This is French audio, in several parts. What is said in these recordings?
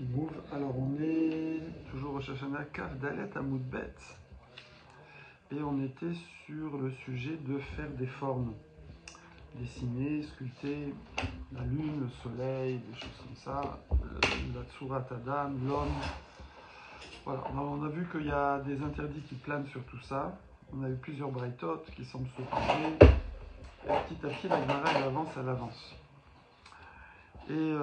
qui move. Alors on est toujours au Shashana Kaf Dalet Amoud Bet et on était sur le sujet de faire des formes, dessiner, sculpter la lune, le soleil, des choses comme ça, la Tsurat Adam, l'homme. Voilà, on a vu qu'il y a des interdits qui planent sur tout ça. On a eu plusieurs braïtot qui semblent s'opposer. Et petit à petit, la Gemara elle avance. Et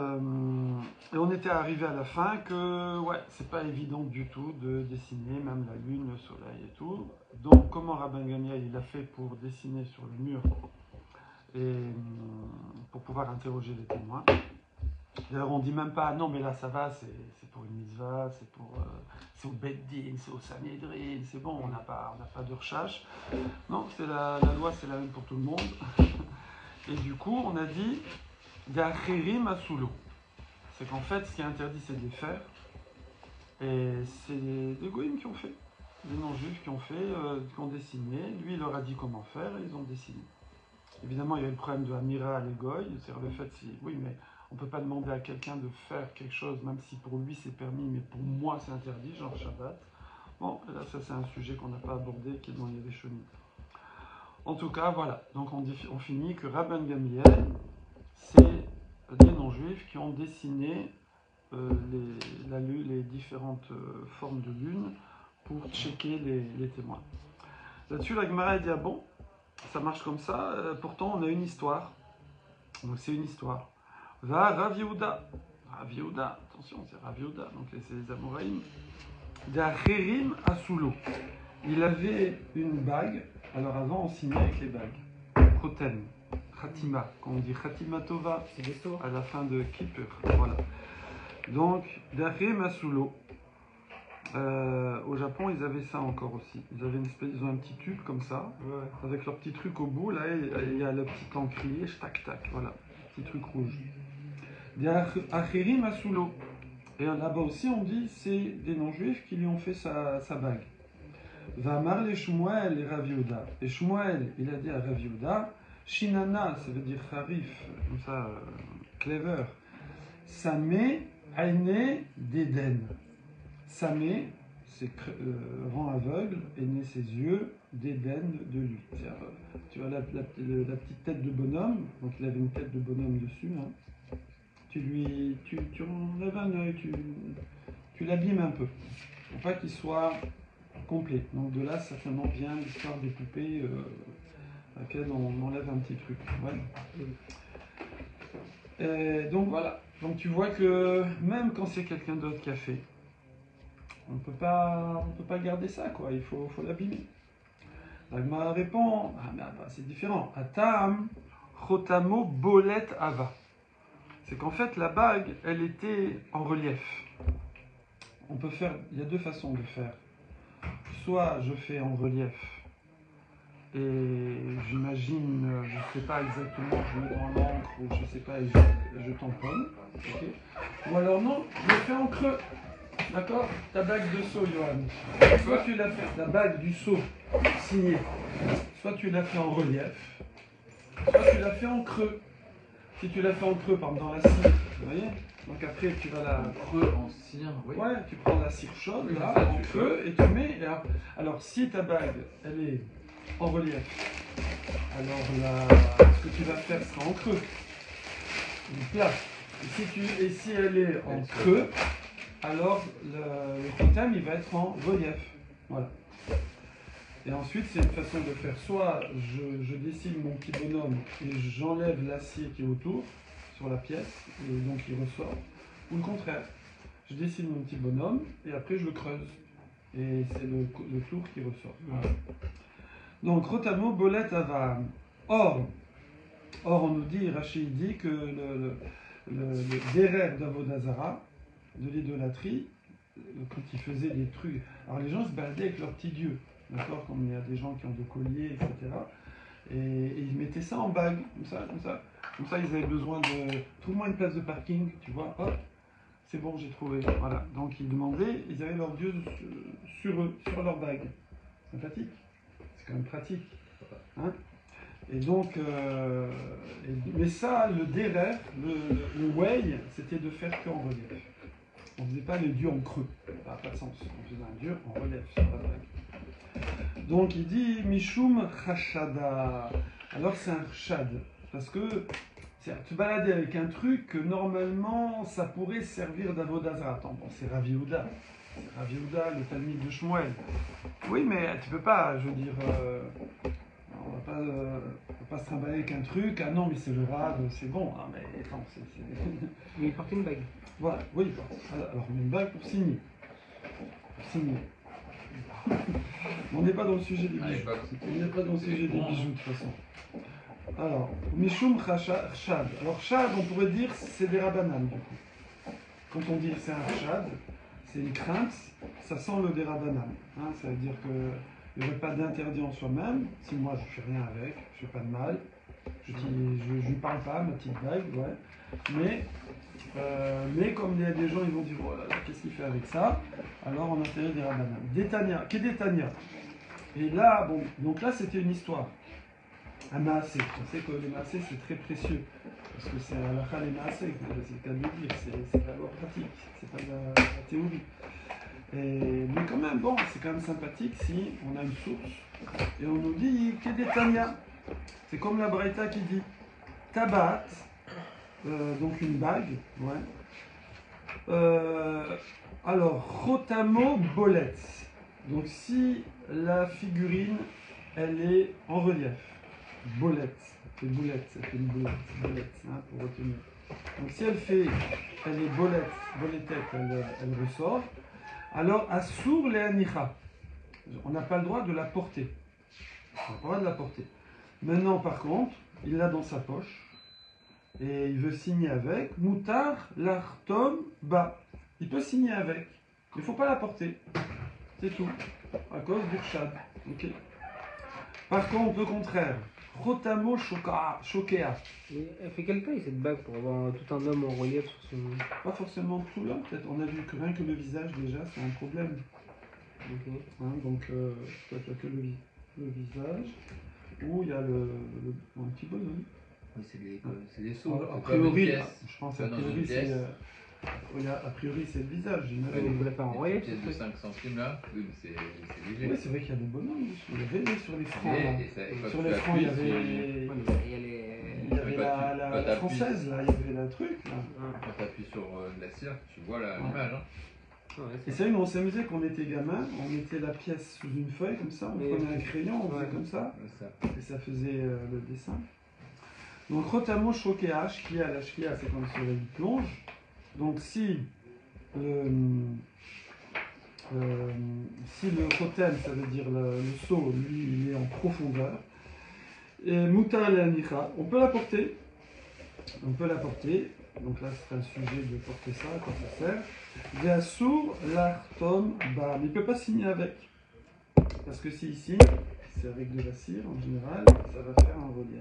on était arrivé à la fin que ouais, c'est pas évident du tout de dessiner même la lune, le soleil et tout. Donc comment Rabban Gamliel il a fait pour dessiner sur le mur et pour pouvoir interroger les témoins. D'ailleurs on dit même pas non mais là ça va, c'est pour une mitzvah, c'est au Beddin, c'est au Sanhedrin, c'est bon, on n'a pas de recherche. Non, c'est la loi, c'est la même pour tout le monde. Et du coup on a dit D'Acherim Asulo. C'est qu'en fait, ce qui est interdit, c'est de les faire. Et c'est des goïms qui ont fait. Des non-juifs qui ont fait, qui ont dessiné. Lui, il leur a dit comment faire et ils ont dessiné. Évidemment, il y a eu le problème de Amira à l'Egoï. C'est-à-dire le fait, oui, mais on ne peut pas demander à quelqu'un de faire quelque chose, même si pour lui c'est permis, mais pour moi c'est interdit, genre Shabbat. Bon, là, ça c'est un sujet qu'on n'a pas abordé, qui est dans les Rishonim. En tout cas, voilà. Donc on finit que Rabban Gamliel, c'est des non-juifs qui ont dessiné les différentes formes de lune pour checker les témoins. Là-dessus, la Gemara dit, ah bon, ça marche comme ça, pourtant on a une histoire. Donc c'est une histoire. Va Rav Yehuda. Rav Yehuda, attention, c'est Rav Yehuda, donc c'est les Amoraïm. D'Acherim Asulo. Il avait une bague, alors avant on signait avec les bagues. Khotem. Khatima, quand on dit Khatima Tova, à la fin de Kippur. Voilà. Donc, D'Acherim Asulo. Au Japon, ils avaient ça encore aussi. Ils ont un petit tube comme ça, ouais, avec leur petit truc au bout. Là, il y a le petit encrier, tac tac, voilà, petit truc rouge. D'Acherim Asulo. Et là-bas aussi, on dit c'est des non-juifs qui lui ont fait sa bague. Vamar les Shmuel et Rav Yehuda. Et Shmuel, il a dit à Rav Yehuda, Shinana, ça veut dire harif, comme ça, clever. Samé, Aine, Deden. Samé, c'est rend aveugle, et né ses yeux, Deden de lui. Tu vois la petite tête de bonhomme, donc il avait une tête de bonhomme dessus, hein. Tu enlèves un œil, tu l'abîmes un peu, pour pas qu'il soit complet. Donc de là, certainement vient l'histoire des poupées à laquelle on enlève un petit truc. Ouais. Et donc voilà. Donc tu vois que même quand c'est quelqu'un d'autre qui a fait, on peut pas garder ça, quoi. Il faut l'abîmer. L'Agma répond, c'est différent. Atam, Chotamo, Bolet, Ava. C'est qu'en fait la bague, elle était en relief. On peut faire, il y a deux façons de faire. Soit je fais en relief et j'imagine, je sais pas exactement, je mets dans l'encre ou je sais pas et je tamponne, okay. Ou alors non, je le fais en creux, d'accord. Ta bague de sceau, Johan, soit tu l'as fait, la bague du sceau signée, soit tu l'as fait en relief, soit tu l'as fait en creux. Si tu l'as fait en creux, par exemple dans la cire, vous voyez. Donc après tu vas la creux en cire, oui. Ouais, tu prends la cire chaude là, en creux et tu mets. Alors si ta bague elle est en relief, alors ce que tu vas faire sera en creux, une place. Et si elle est en creux, alors le khotam il va être en relief. Voilà. Et ensuite c'est une façon de faire. Soit je dessine mon petit bonhomme et j'enlève l'acier qui est autour sur la pièce et donc il ressort. Ou le contraire, je dessine mon petit bonhomme et après je le creuse et c'est le tour qui ressort. Voilà. Donc Rotamo Bolet Ava. Or on nous dit, Rachid dit que le dérer d'Avodazara, de l'idolâtrie, quand ils faisaient des trucs, alors les gens se baladaient avec leurs petits dieux, d'accord, comme il y a des gens qui ont des colliers, etc. Et ils mettaient ça en bague, comme ça ils avaient besoin de... Trouve-moi une place de parking, tu vois, hop, c'est bon, j'ai trouvé. Voilà, donc ils demandaient, ils avaient leur dieu sur eux, sur leur bague. Sympathique, c'est quand même pratique. Hein, et donc, mais ça, le dérer, le way, c'était de faire qu'en relief. On ne faisait pas le dieu en creux, ça n'a pas de sens. On faisait un dieu en relief, c'est pas vrai. Donc il dit Mishum Chashada. Alors c'est un chad, parce que c'est te balader avec un truc que normalement ça pourrait servir d'Avodazara. Attends, bon, c'est Rav Yehuda. C'est Rav Yehuda, le Talmud de Shmuel. Oui, mais tu peux pas, je veux dire, on va pas se trimballer avec un truc. Ah non, mais c'est le Rav, c'est bon. Ah, mais attends, Mais il portait une bague. Voilà, oui, il porte. Alors, on met une bague pour signer. Pour signer. On n'est pas dans le sujet des bijoux. On n'est pas dans le sujet des bijoux de toute façon. Alors, Mishum Chad. Alors, Chad, on pourrait dire, c'est des Rabbanan, du coup. Quand on dit c'est un Chad, c'est une crainte, ça sent le des Rabbanan. Hein, ça veut dire qu'il n'y aurait pas d'interdit en soi-même. Si moi, je ne fais rien avec, je ne fais pas de mal, je ne lui parle pas, ma petite bague, ouais. Mais comme il y a des gens, ils vont dire, oh là là, qu'est-ce qu'il fait avec ça? Alors, on interdit des Rabbanan. Détania, qu'est Détania? Et là, bon, donc là, c'était une histoire. Un maasé. On sait que les maasés, c'est très précieux. Parce que c'est à la les maasés, c'est le cas de le dire, c'est la loi pratique, c'est pas la théorie. Mais quand même, bon, c'est quand même sympathique si on a une source et on nous dit Kedetania. C'est comme la Braïta qui dit Tabat, donc une bague, ouais. Alors, Chotamo Bolet. Donc si la figurine, elle est en relief. Bolette, ça fait boulette, ça fait une boulette, hein, pour retenir. Donc si elle est boletette, elle ressort. Alors, Assour le Anicha, on n'a pas le droit de la porter. On n'a pas le droit de la porter. Maintenant, par contre, il l'a dans sa poche et il veut signer avec. Moutar l'artom ba. Il peut signer avec, mais il ne faut pas la porter. C'est tout, à cause du chad. Okay. Par contre, le contraire. Rotamo Shokea. Elle fait quelle taille cette bague pour avoir tout un homme en relief sur son. Pas forcément tout là, peut-être. On a vu que rien que le visage déjà, c'est un problème. Okay. Hein, donc, peut-être que le visage, où il y a un petit bonhomme. Oui, c'est des sceaux. A priori, je pense a priori c'est le visage. Ouais, vous l'avez pas en relief. Une pièce de 5 centimes là, oui, mais c'est léger. Oui, c'est vrai qu'il y a des bonhommes. Il y avait sur les francs. Sur les francs, il y avait la française, là, il y avait la truc. Là. Quand tu appuies sur de la cire, tu vois l'image. Hein. Ouais, et c'est vrai, nous on s'amusait quand on était gamin, on mettait la pièce sous une feuille comme ça, on prenait un crayon, on faisait comme ça, et ça faisait le dessin. Donc Rotamo Shokeach, qui a la Shkia, c'est quand le soleil plonge. Donc si le Rotem, ça veut dire le seau, lui, il est en profondeur. Et Moutar et Anicha, on peut la porter. Donc là, c'est un sujet de porter ça, à quoi ça sert. Veassour l'artom ba. Mais il ne peut pas signer avec. Parce que s'il signe, c'est avec de la cire en général, ça va faire un relief.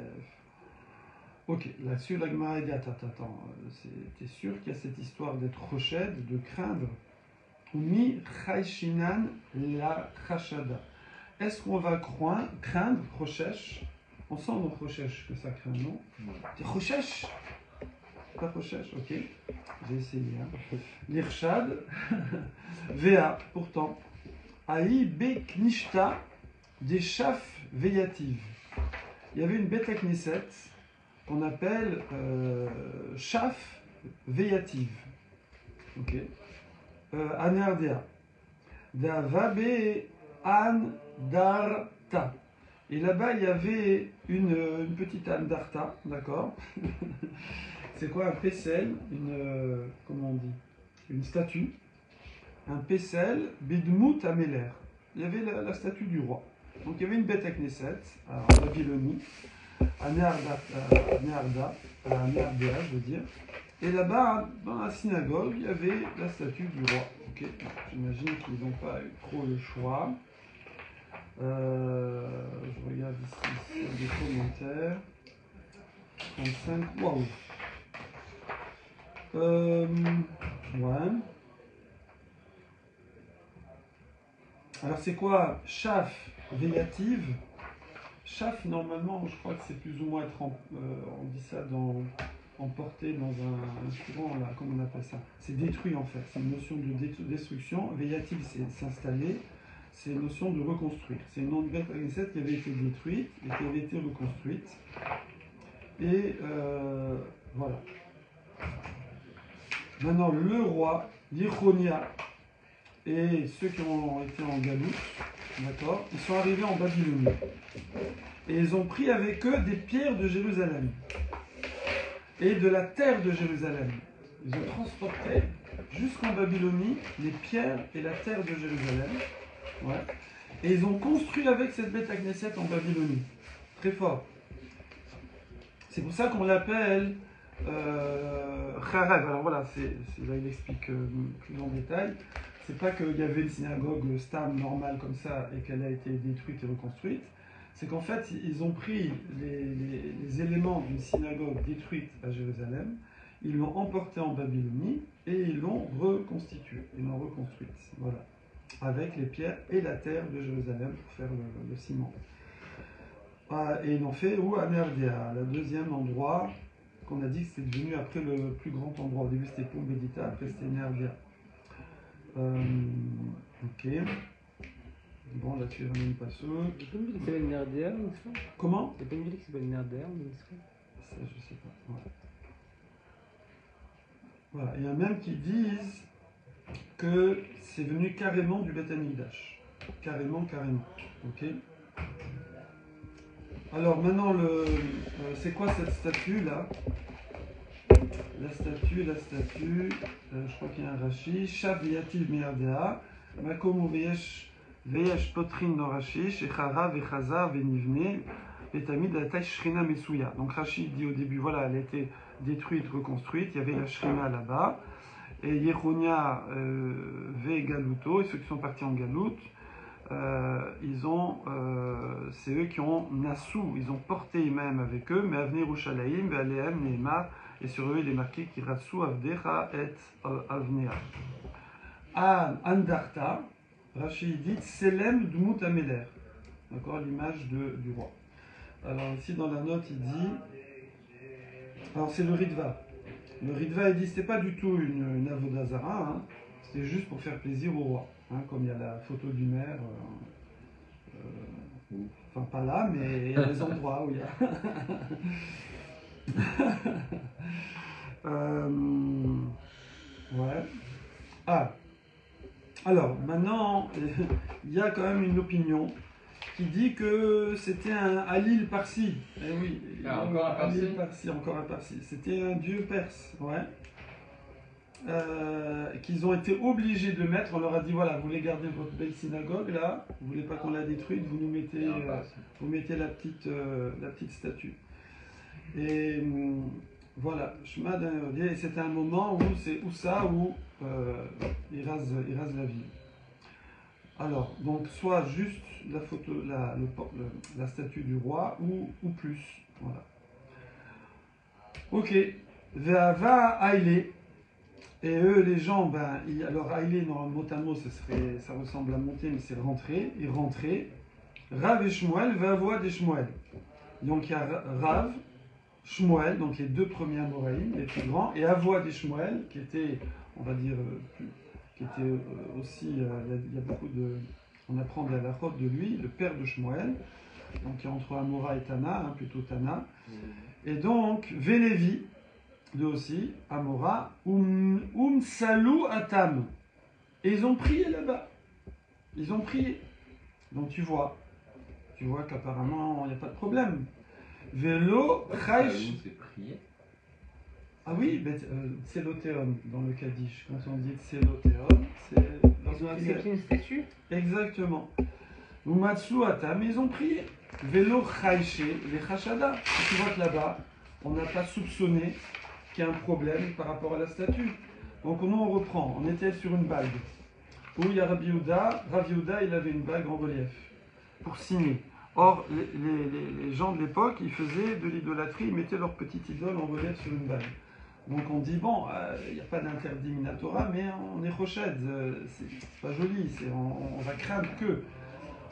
Ok, là-dessus, la Gemara dit attends, t'es sûr qu'il y a cette histoire d'être roched, de craindre? Mi chayshinan la chashada. Est-ce qu'on va craindre rochesh? On sent dans rochesh que ça craint, non? C'est rochesh? Pas rochesh, ok. J'ai essayé. Hein. L'irshad, Véa, pourtant. Aïe beknishta des chaf veyativ. Il y avait une bête knesset qu'on appelle chaf veyativ. Ok. Anardea. Da vabe an darta. Et là-bas, il y avait une petite andarta, d'accord. C'est quoi un pécel? Comment on dit? Une statue. Un pécel, bidmout améler. Il y avait la statue du roi. Donc il y avait une bête à Knesset, en Babylonie, à Nearda, je veux dire. Et là-bas, dans la synagogue, il y avait la statue du roi. Okay. J'imagine qu'ils n'ont pas eu trop le choix. Je regarde ici des commentaires. 35, waouh. Ouais. Alors c'est quoi chaf veyative? Chaf, normalement, je crois que c'est plus ou moins on dit ça dans emporté dans un courant, là, comment on appelle ça? C'est détruit en fait, c'est une notion de destruction. Veyativ, c'est s'installer, c'est une notion de reconstruire. C'est une Beth Knesset qui avait été détruite et qui avait été reconstruite. Et voilà. Maintenant, le roi, Yechonia, et ceux qui ont été en Galoute, d'accord, ils sont arrivés en Babylonie. Et ils ont pris avec eux des pierres de Jérusalem et de la terre de Jérusalem. Ils ont transporté jusqu'en Babylonie les pierres et la terre de Jérusalem. Ouais. Et ils ont construit avec cette Beth Knesset en Babylonie. Très fort. C'est pour ça qu'on l'appelle Kharev. Alors voilà, là il explique plus en détail. C'est pas qu'il y avait une synagogue Stam normale comme ça et qu'elle a été détruite et reconstruite. C'est qu'en fait, ils ont pris les éléments d'une synagogue détruite à Jérusalem, ils l'ont emporté en Babylonie et ils l'ont reconstituée, ils l'ont reconstruite. Voilà. Avec les pierres et la terre de Jérusalem pour faire le ciment. Et ils l'ont fait où? À Nerdea, le deuxième endroit qu'on a dit que c'était devenu après le plus grand endroit. Au début c'était Pumbedita, après c'était Nerdea. Ok. Bon, là tu ramènes pas ça. Il y a pas une ville qui s'appelle Nerdea, n'est-ce pas? Comment? Il y a pas une ville qui s'appelle Nerdea, n'est-ce pas? Ça, je sais pas. Ouais. Voilà. Il y a même qui disent que c'est venu carrément du Beth Amikdash. Carrément. Ok. Alors maintenant, c'est quoi cette statue là? La statue, je crois qu'il y a un Rashi. Shav Yativ Me'ardea, Makom Veyesh Potrin no Rashi, Shechara Vechaza Venivne, Betamid la taille Shrina Mesuya. Donc Rashi dit au début, voilà, elle a été détruite, reconstruite, il y avait la Shrina là-bas. Et Yechonia Ve Galuto, et ceux qui sont partis en Galoute, c'est eux qui ont Nassou, ils ont porté même avec eux, mais Avne Yerushalayim, Ve'alehem Neemar, et sur eux il est marqué Kiratsu Avdecha et Avnea. Andarta, Rashi dit Selem Dmut Ameler, d'accord, l'image du roi. Alors ici dans la note il dit, alors c'est le Ritva. Le Ritva il dit c'était pas du tout une Avodazara, hein, c'était juste pour faire plaisir au roi. Hein, comme il y a la photo du maire, enfin pas là, mais il y a des endroits où il y a. Ouais. Ah. Alors maintenant, il y a quand même une opinion qui dit que c'était un Halil Parsi. Eh oui. Encore un Parsi. Halil Parsi, encore un Parsi. C'était un dieu perse, ouais. Qu'ils ont été obligés de mettre. On leur a dit voilà, vous voulez garder votre belle synagogue là, vous voulez pas qu'on la détruise, vous nous mettez, vous mettez la petite statue. Et voilà, c'était un moment où c'est Oussa où il rase la ville. Alors donc soit juste la photo, la statue du roi ou plus, voilà. Ok, va Aïlé. Et eux, les gens, alors Aïlé, normalement, mot à mot, ça ressemble à monter, mais c'est rentrer. Ils rentraient. Rav et Shmuel, va avoir des Shmuel. Donc il y a Rav, Shmuel, donc les deux premiers Amoraïm, les plus grands, et Avoa des Shmuel, qui était, on va dire, qui était aussi, il y a beaucoup de, on apprend de la halachot de lui, le père de Shmuel, donc il y a entre Amora et Tana, hein, plutôt Tana. Et donc, Vélévi, lui aussi, Amora, Salou Atam. Et ils ont prié là-bas. Ils ont prié. Donc tu vois qu'apparemment, il n'y a pas de problème. Vélo, Chaish. C'est prié. Ah oui, Tseloteon dans le Kaddish. Quand on dit Tseloteon, c'est. Ils ont accepté une statue? Exactement. Umatsu Atam, ils ont prié. Vélo, Chaïché, les Chashada. Tu vois que là-bas, on n'a pas soupçonné qu'il y a un problème par rapport à la statue. Donc nous on reprend, on était sur une bague où il y a Rabbi Yehuda, il avait une bague en relief pour signer. Or les gens de l'époque ils faisaient de l'idolâtrie, ils mettaient leur petite idole en relief sur une bague. Donc on dit bon, il n'y a pas d'interdit Minatora, mais on est rochet, c'est pas joli, on va craindre que,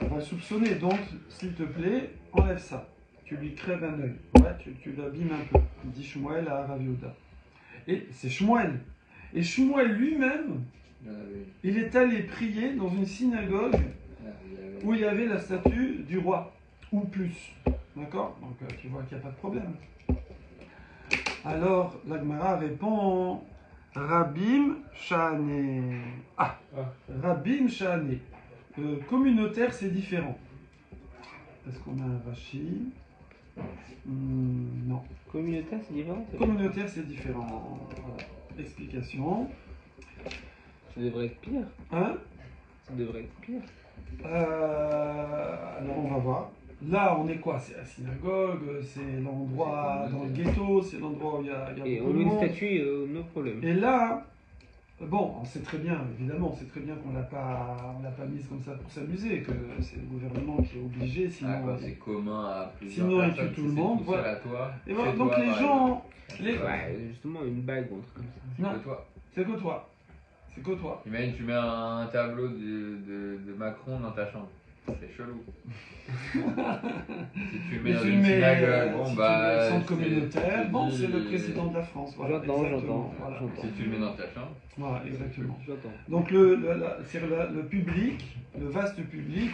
on va soupçonner, donc s'il te plaît, enlève ça. tu lui crèves un œil. Ouais, tu l'abîmes un peu. Dit Shmuel à Rav Yehuda. Et c'est Shmuel. Et Shmuel lui-même, il est allé prier dans une synagogue où il y avait la statue du roi, ou plus. D'accord? Donc tu vois qu'il n'y a pas de problème. Alors la Gemara répond Rabim Shane. Ah, Rabim Shane. Communautaire, c'est différent. Est-ce qu'on a un Rashi? Non. Communautaire, c'est différent. Communautaire, c'est différent. Voilà. Explication. Ça devrait être pire. Hein? Ça devrait être pire. Alors on va voir. Là, on est quoi? C'est la synagogue, c'est l'endroit dans le ghetto, c'est l'endroit où il y a Et beaucoup on de met une monde. statue, no problème. Et là, bon, on sait très bien, évidemment, on sait très bien qu'on l'a pas mise comme ça pour s'amuser, que c'est le gouvernement qui est obligé, sinon. Ah, quoi, c'est commun à plusieurs Sinon, il personnes, tue tout si le c'est monde, tout seul voilà. à toi. Et voilà, chez donc toi, les par gens, exemple. Ouais, justement, une bague ou un truc comme ça. non, Que toi. c'est que toi, c'est que toi. Imagine, tu mets un tableau de Macron dans ta chambre. C'est chelou. Si tu le mets Et dans tu une mets, synagogue, si bon tu bah. mets le centre c'est- communautaire, bon, c'est le dit- président de la France, voilà. J'entends, Exactement, voilà. j'entends. Si tu le mets dans ta chambre. Voilà, exactement. J'entends. Donc c'est le public, le vaste public,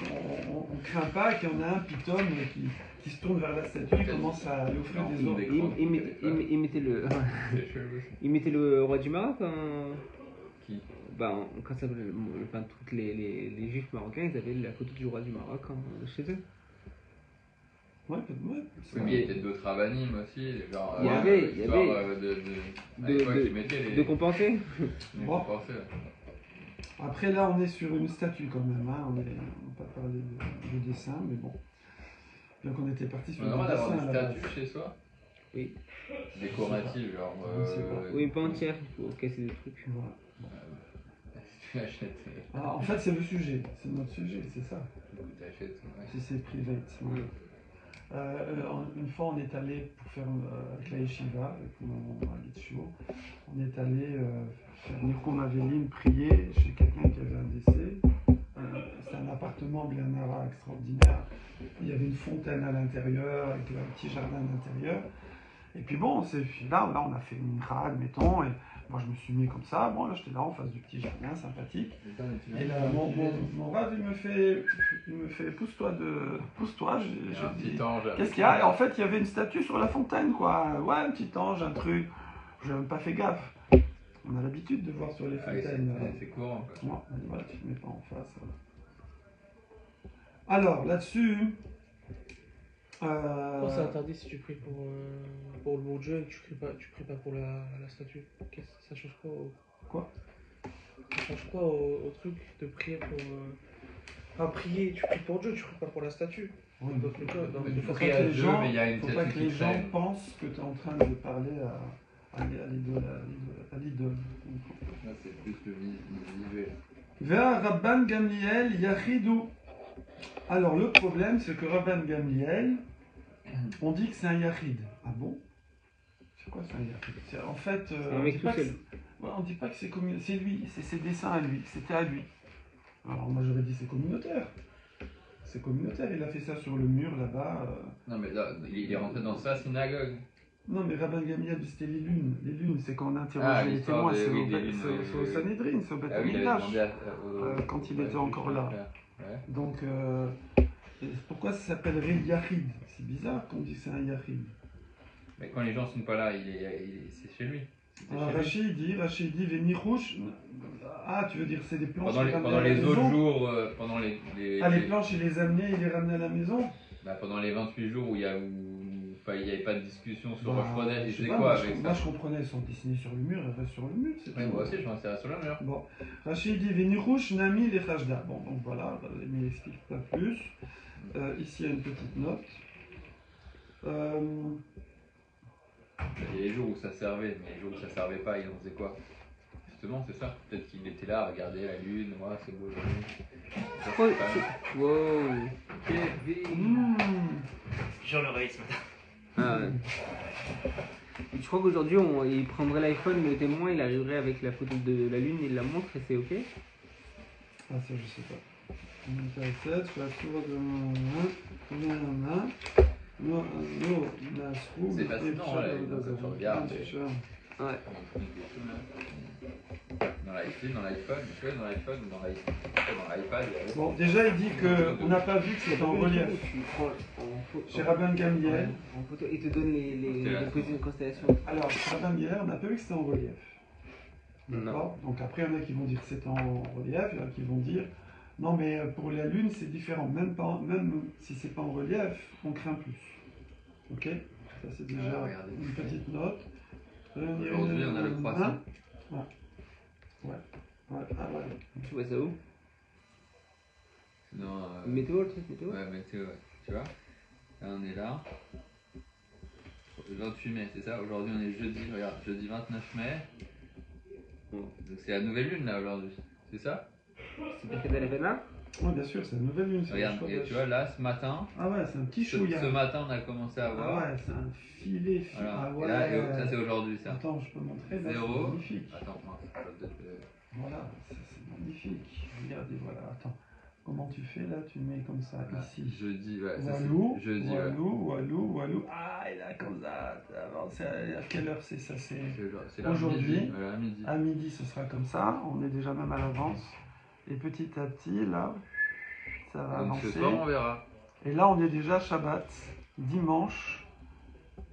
on ne craint pas qu'il y en a un pitom qui se tourne vers la statue et commence à lui offrir des ordres. Il mettait le. C'est chelou. Il mettait le roi du Maroc Qui? Ben, quand ça s'appelait, enfin, toutes les juifs marocains, ils avaient la photo du roi du Maroc chez eux. Ouais, Oui, mais il y a peut-être d'autres rabbinim aussi, genre. Il y avait- histoire, à l'époque, ils mettaient les. De compenser. les Bon. compensés, là. Après là, on est sur une statue quand même, hein. On n'a pas parlé de dessin, mais bon. Bien qu'on était parti sur On a le le droit d'avoir dessin des à la base. statues chez soi? Oui. Décoratives, genre. Je sais pas. Oui, pas entière, il faut casser des trucs. Voilà. Tu achètes. Ah, en fait, c'est le sujet, c'est notre sujet, c'est ça. Tu achètes. Ouais. Si c'est privé. Oui. Une fois, on est allé pour faire avec la yeshiva, avec mon Gitshio, on est allé faire Nirkon Avelim, prier chez quelqu'un qui avait un décès. C'est un appartement Glenara extraordinaire. Il y avait une fontaine à l'intérieur, avec un petit jardin à l'intérieur. Et puis bon, là, on a fait une mincha, mettons, et moi je me suis mis comme ça. Bon, là j'étais là en face du petit jardin sympathique. Et là, mon rave, il me fait pousse-toi. Il y a un J'ai dit, petit ange. qu'est-ce qu'il y a? Et en fait, il y avait une statue sur la fontaine, quoi. Ouais, un petit ange, un truc. Je n'ai même pas fait gaffe. On a l'habitude de voir sur les Ah oui, fontaines. c'est courant, quoi. Non, voilà, tu ne te mets pas en face. Alors, là-dessus. Pourquoi c'est interdit si tu pries pour le bon Dieu et que tu pries pas pour la statue? Ça change quoi Quoi? Ça change quoi au truc de prier pour. Enfin, prier, tu pries pour Dieu, tu pries pas pour la statue. Oui, Dans le cas, dans Mais le tu faut pries pas à que les Dieu, gens, mais il y a une faut pas statue que les qui gens traîne. pensent que tu es en train de parler à l'idole. Là, c'est plus le visuel. Vers Rabban Gamliel Yachidou. Alors le problème, c'est que Rabban Gamliel, on dit que c'est un Yachid. Ah bon? C'est quoi c'est un Yachid? En fait, un mec tout seul. On dit pas que c'est c'est lui, c'est ses dessins à lui, c'était à lui. Alors moi j'aurais dit c'est communautaire. C'est communautaire, il a fait ça sur le mur là-bas. Non, mais là, il est rentré dans sa synagogue. Non, mais Rabban Gamliel, c'était les lunes. Les lunes, c'est quand on interrogeait Ah, les l'histoire témoins, des- c'est oui, au, des lunes, c'est au oui. Sanhedrin, c'est au Beth Ah oui, il avait Amikdash. demandé Quand il était encore là. Ouais. Donc, pourquoi ça s'appellerait Yachid? C'est bizarre qu'on dise que c'est un Yachid. Mais quand les gens sont pas là, c'est chez lui. C'était Alors, chez lui. Rachid dit, Vénirouche. Ah, tu veux dire c'est des planches Pendant qu'il ramenait les à la autres maison? jours, pendant Ah, les planches, il les amenait, il les ramenait à la maison? bah, pendant les 28 jours où il n'y avait pas de discussion sur Bah, Rosh Chodesh, je il sais faisait pas, quoi moi, avec moi, ça? je comprenais, ils sont dessinés sur le mur, ils restent sur le mur. C'est Ouais, tout. moi aussi, je m'en sers sur le mur. Bon, Rachid dit Vénirouche, Nami, les Khajda. Bon, donc voilà, mais il n'explique pas plus. Ici, il y a une petite note. Il y a les jours où ça servait, mais les jours où ça servait pas, il en faisait quoi? Justement, c'est ça. Peut-être qu'il était là à regarder la lune, ouais, c'est beau. Oh, wow. Jean le réveil ce matin. Ah, ouais. Je crois qu'aujourd'hui, il prendrait l'iPhone, le témoin, il arriverait avec la photo de la lune, il la montre et c'est ok. Ah, ça, je sais pas. On est à 7, je suis à tour de 1, combien il y en a? No, Nasrou, C'est fascinant, Efshar, ouais, donc, quand tu regardes, Efshar. Ouais. Dans l'iPhone, tu vois, dans l'iPhone ou dans l'iPad. Bon, déjà, il dit qu'on n'a pas vu que c'était en relief. Tu prends en photo. Chez Rabban Gamliel. En photo, il te donne les positions de constellation. Alors, chez Rabban Gamliel, on n'a pas vu que c'était en relief. Non. D'accord. Donc après, il y en a qui vont dire que c'est en relief, il y en a qui vont dire non, mais pour la Lune, c'est différent. Même si c'est pas en relief, on craint plus. Ok. Ça, c'est déjà regardez. une petite note. Aujourd'hui, on a le croissant. Ouais. Ah ouais. Tu vois ça où? Sinon, Météo, le truc météo? ouais, météo, ouais. Tu vois, là, on est là. Le 28 mai, c'est ça? Aujourd'hui, on est jeudi, regarde, jeudi 29 mai. Donc, c'est la nouvelle lune, là, aujourd'hui. C'est ça? C'est pas fait de la peine là? Oui, bien sûr, c'est une nouvelle lune. c'est Regarde, le et tu vois, là, ce matin, Ah ouais, c'est un petit ce chouïa. matin, on a commencé à Ah voir. ouais, c'est un filet. Voilà. Ah ouais. Et là, ça, c'est aujourd'hui, ça. Attends, je peux montrer. Là, Zéro. c'est magnifique. Attends, non, ça doit peut-être, Voilà, ça, c'est magnifique. Regardez, voilà. Attends, comment tu fais là? Tu mets comme ça, voilà. ici. Jeudi, ouais, ça Walou, c'est jeudi, ouais. Walou. Ah, et là, comme ça. Alors, c'est à quelle heure c'est ça? C'est là, Aujourd'hui. midi. Voilà, à midi. À midi, ce sera comme ça. On est déjà même à l'avance. Et petit à petit, là, ça va Donc avancer. ce soir, on verra. Et là, on est déjà Shabbat, dimanche.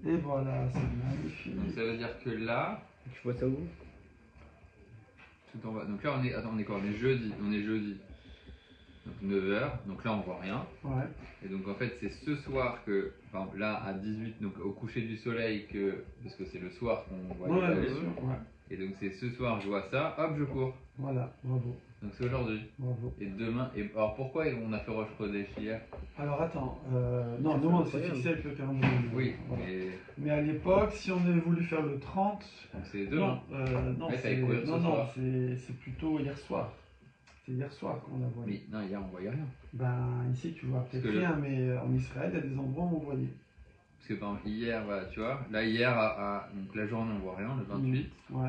Et voilà, c'est magnifique. Donc ça veut dire que là, Tu vois ça où? tout en bas. Donc là, on est quoi? On est jeudi. Donc 9h. Donc là, on voit rien. Ouais. Et donc en fait, c'est ce soir que, par exemple, là à 18, donc au coucher du soleil, parce que c'est le soir qu'on voit Ouais, les bien lunes. sûr. Ouais. Et donc c'est ce soir, je vois ça, hop, je cours. Voilà, bravo. Donc c'est aujourd'hui. Bravo. Et demain, alors pourquoi on a fait Rosh Chodesh hier? Alors attends, non, nous on s'est fixé avec le calendrier. Oui, Voilà. mais Mais à l'époque, si on avait voulu faire le 30, donc c'est demain. non, Ouais, c'est fallait courir ce soir. c'est plutôt hier soir. C'est hier soir qu'on l'a voyé. Mais non, hier on voyait rien. Ben ici tu vois peut-être Parce que rien, mais en Israël, il y a des endroits où on voyait. Parce que par exemple, hier, voilà, tu vois, là hier, donc la journée on voit rien, le 28, Ouais.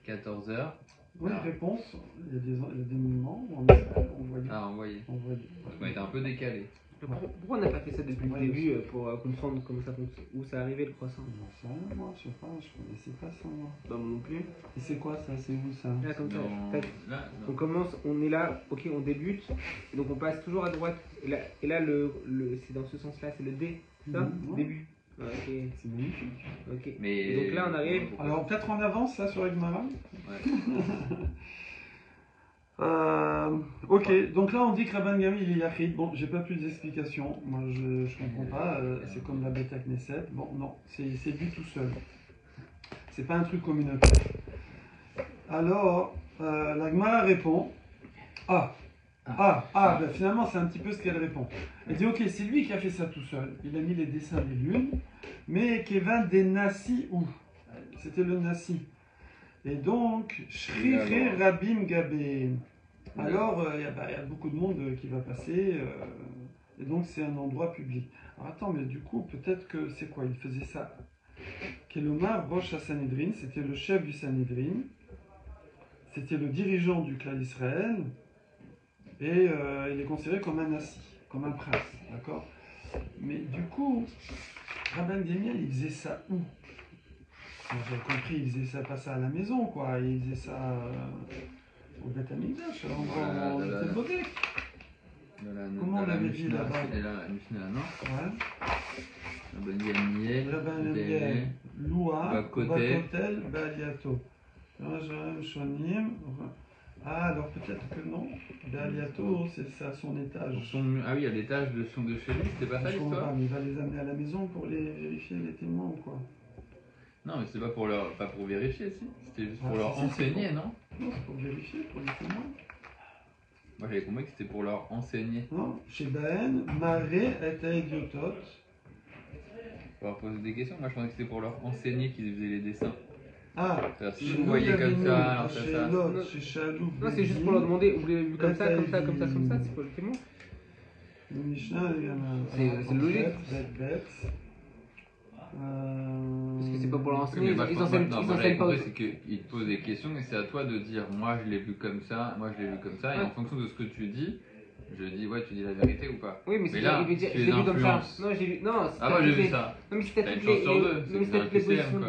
14h. Oui, Ah. réponse. Il y a des moments où en Israël, on voyait. Ah, on voyait. On voyait. Donc on était un peu décalé. Pourquoi on n'a pas fait ça depuis Ouais, le début bien pour comprendre comment ça fonctionne, où ça arrivait le croissant? J'en sais rien, moi, je sais pas, je connaissais pas ça, moi. Bah moi non plus. Et c'est quoi ça? C'est où ça? Là comme ça, Non, tac. là, On non. commence, on est là, ok, on débute, et donc on passe toujours à droite. Et là c'est dans ce sens-là, c'est le D, c'est ça? Mhm, ouais. Début. Ah, ok, C'est magnifique. ok. Mais Et donc là, on arrive. Alors peut-être en avance ça sur Egmara. Ouais. Ok, donc là on dit que Rabban Gamliel il est Yachid. Bon, j'ai pas plus d'explications. Moi je comprends pas. C'est comme la Beta Knesset. Bon, non, c'est lui tout seul. C'est pas un truc communautaire. Alors, la Gemara répond. Ben finalement c'est un petit peu ce qu'elle répond. Elle dit ok, c'est lui qui a fait ça tout seul. Il a mis les dessins des lunes, mais Kevin des Nassi où? C'était le Nassi. Et donc, Shriche Rabim Gabé. Alors, il y a beaucoup de monde qui va passer, et donc c'est un endroit public. Alors attends, mais du coup, peut-être que c'est quoi? Il faisait ça. Kelomar Rosh HaSanhedrin, c'était le chef du Sanhedrin, c'était le dirigeant du clan d'Israël, et il est considéré comme un nassi, comme un prince, d'accord? Mais du coup, Rabban Gamliel, il faisait ça où? J'ai compris, il faisait ça pas ça à la maison, quoi. Il faisait ça au Beth Amikdash, à l'endroit où on était bodek. Comment on l'avait dit là-bas? Et là, la Mishnah, non? Ouais. Rabban Gamliel, Rabban Gamliel, Loua, Bakotel. Bakotel, Baliato. Jerem Shonim. Ah, alors peut-être que non. Baliato, c'est ça, son étage. Ah oui, à l'étage de chez lui, c'était pas ça Je comprends l'histoire? pas, mais il va les amener à la maison pour les vérifier les témoins ou quoi? Non, mais c'était pas pour vérifier, si. C'était juste pour Ah, leur si, c'est enseigner, pour- non? Non, c'est pour vérifier, pour les témoins. Moi j'avais compris que c'était pour leur enseigner. Non, chez Baen, Maré était idiotot. Pour leur poser des questions. Moi je pensais que c'était pour leur enseigner qu'ils faisaient les dessins. Ah, C'est-à-dire, si chez vous voyez comme Gavino, ça, alors ça, chez ça. Lot, chez Chaloub. Non, c'est juste pour leur demander, vous l'avez vu comme ça, comme ça, comme ça, comme ça, c'est pour le témoin. Le Mishnah, il y en a. C'est Alors, logique. Bête. Parce que c'est pas pour leur Oui, enseigner, mais moi, je ils pense- enseignent non, ils moi, j'avais enseignent pas compris, aux... c'est qu'ils te posent des questions et c'est à toi de dire moi je l'ai vu comme ça, moi je l'ai vu comme ça, et Ouais. en fonction de ce que tu dis, je dis ouais, tu dis la vérité ou pas. Oui, mais Mais là, il veut dire, tu je les l'ai vu comme ça. influences. Non, j'ai vu. Non, Ah, moi j'ai vu ça. Non, mais si t'as T'as toutes une chance sur deux, non, mais si c'est t'as un toutes les QCM, positions quoi.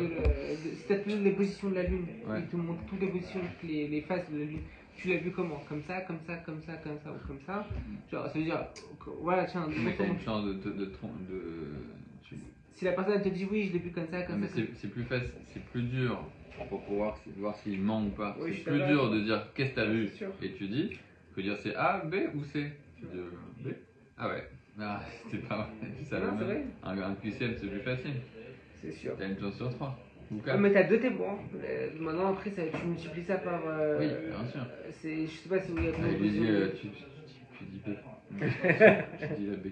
si t'as toutes les positions de la lune, Ouais. il te montre toutes les positions, les faces de la lune. Tu l'as vu comment? Comme ça, comme ça, comme ça, comme ça ou comme ça. Genre, ça veut dire, voilà, tiens, Mais dis-moi t'as comment une chance si la personne elle te dit oui, je l'ai vu comme ça, Non, comme mais ça. c'est plus facile, c'est plus dur pour pouvoir voir s'il ment ou pas. Oui, je C'est suis plus d'accord. dur de dire qu'est-ce que t'as vu C'est sûr. et tu dis, que dire c'est A, B ou C. Tu dis B. Ah ouais. Ah, c'était pas mal. Tu savais Non, c'est même. vrai. Un QCM c'est plus facile. C'est sûr. T'as une chance sur 3. Ou Ouais, 4. mais t'as 2 témoins. Maintenant, après, tu multiplies ça par. Oui, bien sûr. Je sais pas si vous y avez Ah, il lui dit, tu dis B. Tu dis la B.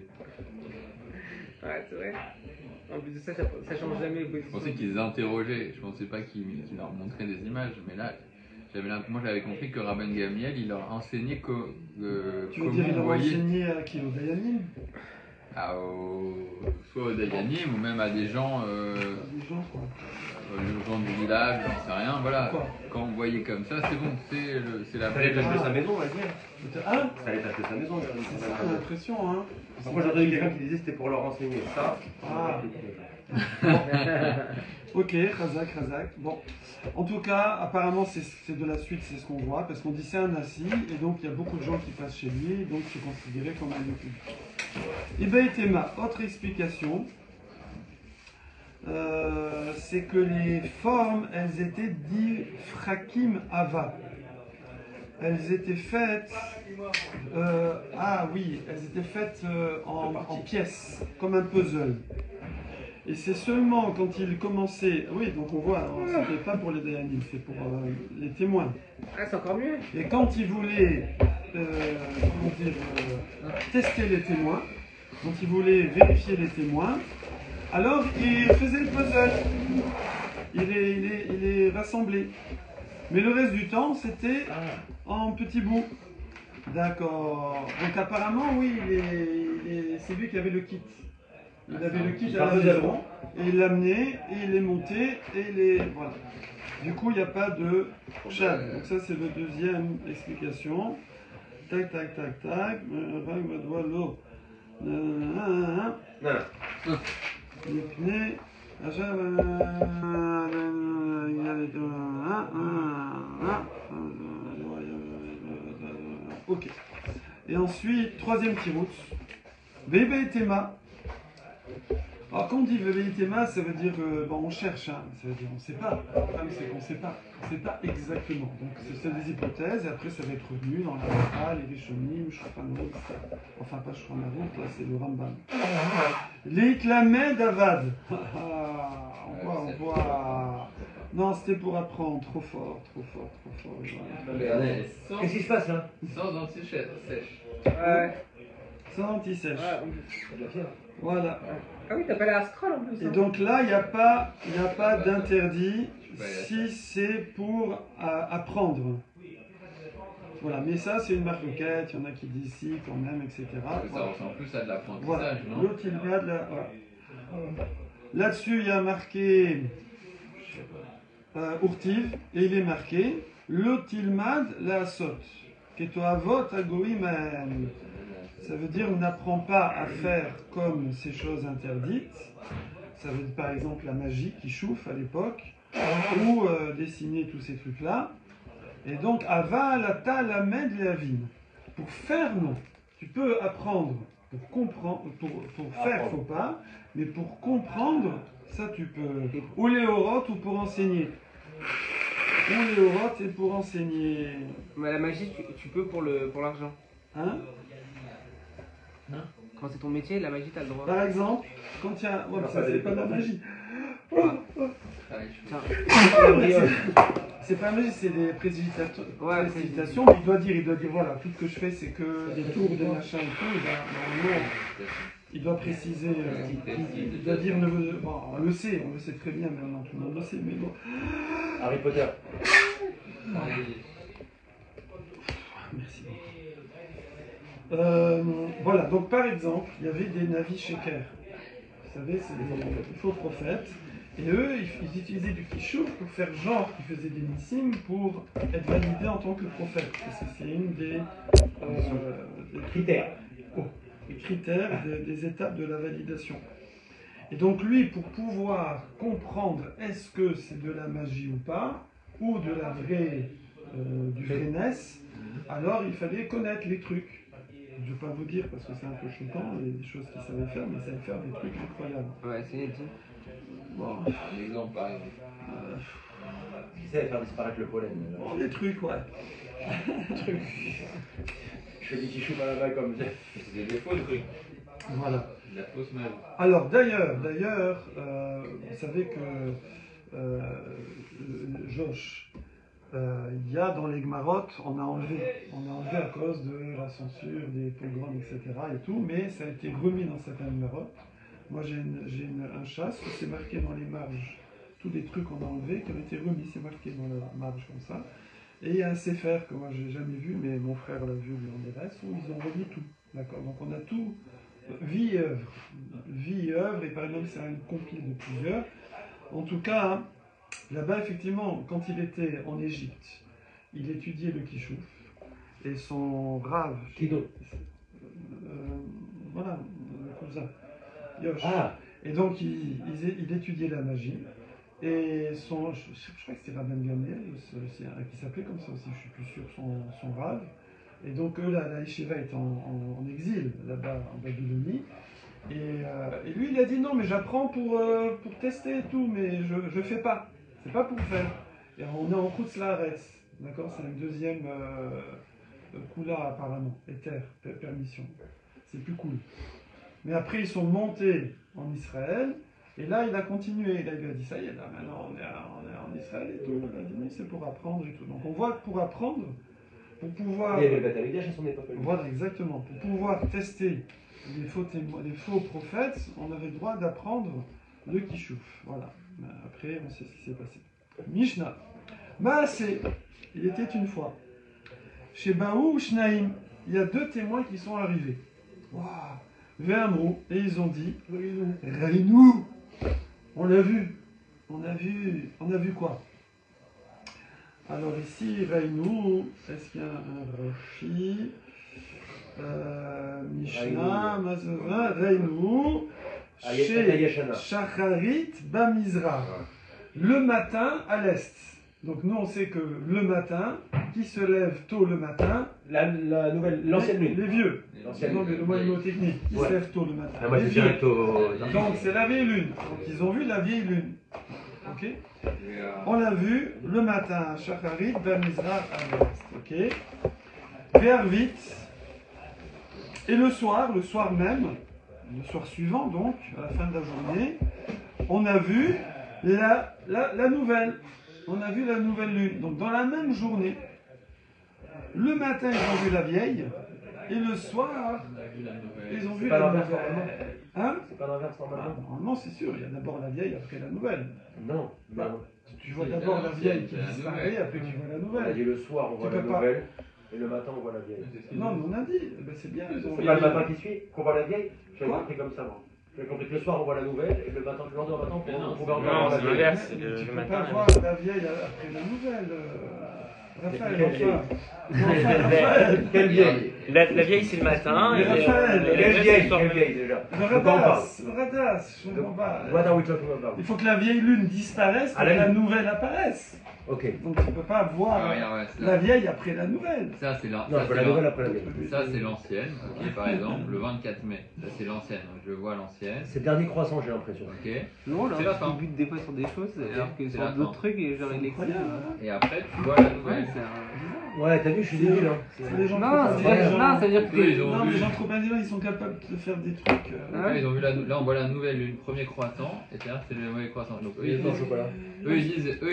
Ouais, c'est vrai. En plus de ça, ça change jamais les Je positions. pensais qu'ils interrogeaient, je pensais pas qu'ils leur montraient des images, mais là, moi j'avais compris que Rabban Gamliel, il leur enseignait Tu veux comment dire, il a envoyer enseigné à qui? Au Dayanim? soit aux Dayanim ou même à des gens, Des gens, quoi. les gens du village, j'en sais rien, voilà. Quoi Quand on voyait comme ça, c'est bon, c'est la Ça allait vraie. acheter sa maison, on va dire. Ah, Ça allait acheter sa maison. c'est ça l'impression, hein. Moi j'ai entendu quelqu'un qui disait que c'était pour leur enseigner ça. Ah. Ok, Razak. Bon, en tout cas, apparemment, c'est de la suite, c'est ce qu'on voit, parce qu'on dit c'est un nasi, et donc il y a beaucoup de gens qui passent chez lui, donc c'est considéré comme un youtube. Ibaïtema, autre explication, c'est que les formes, elles étaient difrakim ava. Elles étaient faites, elles étaient faites en pièces, comme un puzzle. Et c'est seulement quand il commençait, oui, donc on voit, c'était pas pour les Dayanim, c'est pour les témoins. Ah, c'est encore mieux. Et quand il voulait, tester les témoins, quand il voulait vérifier les témoins, alors il faisait le puzzle, il les rassemblait. Mais le reste du temps, c'était en petits bouts. D'accord. Donc apparemment, oui, c'est lui qui avait le kit. Il avait le kit à la maison, et il l'amenait, et il les montait, et voilà. Du coup, il n'y a pas de chab. Donc ça, c'est la deuxième explication. Tac. Ok. Et ensuite, troisième tirout. Bébé Tema. Alors quand on dit Bébé Tema, ça veut dire on cherche, hein. Ça veut dire on ne sait pas. Le problème c'est qu'on ne sait pas. On ne sait pas exactement. Donc c'est des hypothèses et après ça va être revenu dans la Torah, les Rishonim, Shulchan, enfin pas Shulchan Aruch, là c'est le Rambam. L'Iklamed Avad. On voit. Non, c'était pour apprendre. Trop fort. Qu'est-ce qui se passe là? Sans anti-sèche. Ouais. Sans anti-sèche. Ouais. Voilà. Ah oui, t'as pas la scroll en plus. Et donc là, il n'y a pas d'interdit si c'est pour apprendre. Voilà, mais ça, c'est une marquette, il y en a qui disent si, quand même, etc. Ça ressemble plus à de l'apprentissage, Voilà. non? L'autre, il va de la... Voilà. Là-dessus, il y a marqué Urtiv, et il est marqué L'otilmad la sot, keto avot agorim. Ça veut dire n'apprends pas à faire comme ces choses interdites. Ça veut dire par exemple la magie qui chouffe à l'époque, ou dessiner tous ces trucs-là. Et donc, ava la talamed lavin. Pour faire, non. Tu peux apprendre. Pour comprendre, pour faire, faut pas. Mais pour comprendre, ça tu peux. Ou les orotes, ou pour enseigner. Ou les orotes, et pour enseigner. Mais la magie, tu peux pour l'argent. Hein? Quand c'est ton métier, la magie, t'as le droit. Par exemple, quand il y a. Ouais, mais ça, c'est pas de la magie. Tiens. C'est pas la magie, c'est des précipitations. Ouais, précipitations, mais il doit dire, voilà, tout ce que je fais, c'est que des tours, des machins et tout. Normalement, il doit préciser. Il doit dire. Bon, on le sait très bien maintenant, tout le monde le sait, mais bon. Harry Potter. Merci beaucoup. Voilà, donc par exemple, il y avait des navis shekers. Vous savez, c'est des faux prophètes Et eux, ils utilisaient du kishuv pour faire genre qu'ils faisaient des nissim pour être validés en tant que prophète. Parce que c'est une des Critères. les critères des étapes de la validation. Et donc lui, pour pouvoir comprendre est-ce que c'est de la magie ou pas, ou de la vraie, du vrai Ness, alors il fallait connaître les trucs. Je ne vais pas vous dire parce que c'est un peu choquant, les choses qu'ils savaient faire, mais ils savaient faire des trucs incroyables. Ouais, c'est dit. Bon, Un exemple, par exemple. Qui sait faire disparaître le pollen. bon, des trucs, ouais. Je fais des petits choux à la main comme ça. C'est des faux trucs. Voilà. De la fausse magie. Alors d'ailleurs, vous savez que Josh, il y a dans les Gmarot, on a enlevé à cause de la censure, des pogroms, etc. et tout, mais ça a été remis dans certains Gmarot. Moi j'ai un chasse, c'est marqué dans les marges, tous les trucs qu'on a enlevés qui ont été remis, c'est marqué dans la marge comme ça. Et il y a un Sefer que moi j'ai jamais vu, mais mon frère l'a vu lui en reste, où ils ont remis tout. D'accord. Donc on a tout. Vie et œuvre, et par exemple c'est un compil de plusieurs. En tout cas, hein, là-bas effectivement, quand il était en Égypte, il étudiait le Kishouf, et son Rav, Qui d'autre voilà, le cousin, Yosh. Ah, Et donc il étudiait la magie, et je crois que c'était Rabban Gamliel, qui s'appelait comme ça aussi, je suis plus sûr, son Rav. Et donc eux, la Yeshiva est en exil, là-bas en Babylonie. Et lui, il a dit non, mais j'apprends pour tester et tout, mais je fais pas. C'est pas pour faire. Et on est en Chutz Laaretz, d'accord. C'est une deuxième Kula apparemment, Éther, permission. C'est plus cool. Mais après, ils sont montés en Israël. Et là, il a continué. Là, il lui a dit ça y est, là, maintenant on est en Israël et tout. Il a dit non, c'est pour apprendre et tout. Donc on voit que pour apprendre, pour pouvoir... il y avait le Beth Amikdash à son époque. Voilà, exactement. Pour pouvoir tester les faux témoins, les faux prophètes, on avait le droit d'apprendre le Kishouf. Voilà. Mais après, on sait ce qui s'est passé. Mishnah. Maaseh, il était une fois. Chez Baou Shnaim, il y a deux témoins qui sont arrivés. Waouh. Ve'amrou, et ils ont dit Reinou. On l'a vu. On a vu quoi? Alors ici, Reinou, est-ce qu'il y a un Rashi Mishnah, Mazova, Reinou, chez Shacharit Bamizra, le matin à l'est. Donc nous on sait que le matin, qui se lève tôt le matin, L'ancienne lune. les vieux, L'ancienne non mais le moyen mnémotechnique, qui se lève tôt le matin. Ah, moi Les c'est vieux. direct au. Donc c'est la vieille lune. Donc ils ont vu la vieille lune. Ok. Et, On l'a vu le matin, Shacharit, Bamizra à l'est. Ok. Vervit. Et le soir même, le soir suivant donc, à la fin de la journée, on a vu la nouvelle. On a vu la nouvelle lune. Donc dans la même journée, le matin ils ont vu la vieille, et le soir ils ont vu pas la l'inverse, nouvelle. normalement. Hein? C'est pas l'inverse normalement. Normalement c'est sûr, il y a d'abord la vieille, après la nouvelle. Non. Bah, tu vois Si, d'abord la la vieille qui ancienne, c'est la disparaît, nouvelle. après tu vois la On a nouvelle. dit le soir on voit Tu la peux pas. nouvelle, et le matin on voit la vieille. Non, mais on a dit, ben, c'est bien. ils ont C'est vu. pas le matin qui suit qu'on voit la vieille. J'avais Quoi? compris comme ça moi. J'avais compris que le soir on voit la nouvelle, et le matin, le lendemain matin Mais non, on pouvait encore non, voir la c'est vieille. l'inverse. Mais le tu peux matin, pas la voir la vieille après la nouvelle. Raphaël, Quelle enfin. vieille? Enfin, Raphaël. Quelle vieille? La vieille, c'est le matin. Mais et Raphaël, le Quelle reste, vieille? c'est le soir Quelle même. vieille déjà? Le De quoi on parle? Radas, je comprends pas. What are we talking about? Il faut que la vieille lune disparaisse pour Ah, que la la lune. nouvelle apparaisse. Ok. Donc tu peux pas voir Ah, regarde, ouais, la vieille après la nouvelle. ça c'est Non, ça, je vois c'est la l'an- nouvelle après la vieille. ça, c'est l'ancienne, ok, par exemple, le 24 mai. Ça c'est l'ancienne, donc je vois l'ancienne. C'est le dernier croissant j'ai l'impression. Ok. Non, là, C'est la tu fin. butes des fois sur des choses, alors que C'est sur la d'autres fin. trucs, et genre C'est il existe. incroyable. Et après tu vois la Ouais, nouvelle. c'est un... Ouais, t'as vu, je suis débile hein. C'est les gens Non, trop ça veut intelligents. dire, non, ça veut dire que Eux, ils ont Non, mais vu. les gens trop intelligents, ils sont capables de faire des trucs. Ah ouais. Ils ont vu là on voit la nouvelle lune, premier croissant, et c'est-à-dire que c'est le mauvais croissant. Donc eux Il est ils au disent, chocolat. eux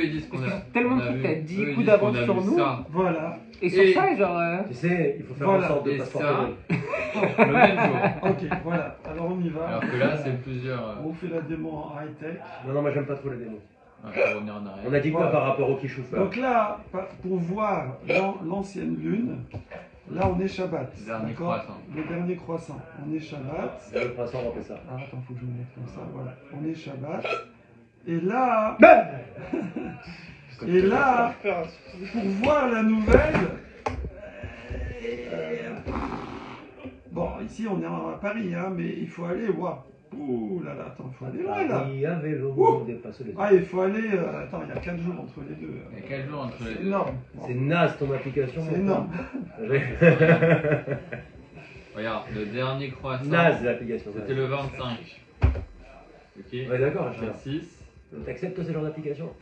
ils disent qu'on a. tellement on de a trucs vu- t'as 10 eux, ils coups disent d'avance qu'on a sur vu nous. ça Voilà. Et sur Et- ça, genre. Tu sais, il faut faire Voilà. en sorte de Et pas se porter ça- mal. le même jour. Ok, voilà. Alors on y va. Alors que là c'est plusieurs. On fait la démo en high-tech. Non, moi j'aime pas trop les démos. Pour revenir en arrière. On a dit quoi Voilà. par rapport au Kishouf là? Donc là, pour voir l'ancienne lune, là on est Shabbat. Dernier d'accord. croissant. Le dernier croissant. On est Shabbat. Le croissant, on fait ça. Ah, attends, faut que je me mette comme ça. Voilà. On est Shabbat. Et là, pour voir la nouvelle, bon, ici on est à Paris, hein, mais il faut aller voir. Ouh là là, attends, il faut aller loin là. Ah, il faut aller. Attends, il y a 4 jours entre les deux. Il y a 4 jours entre les C'est deux. énorme. C'est naze ton application. C'est énorme. Regarde, le dernier croissant, Naze l'application. c'était le 25. Ok. Ouais, d'accord, je 26, T'acceptes ce genre d'application?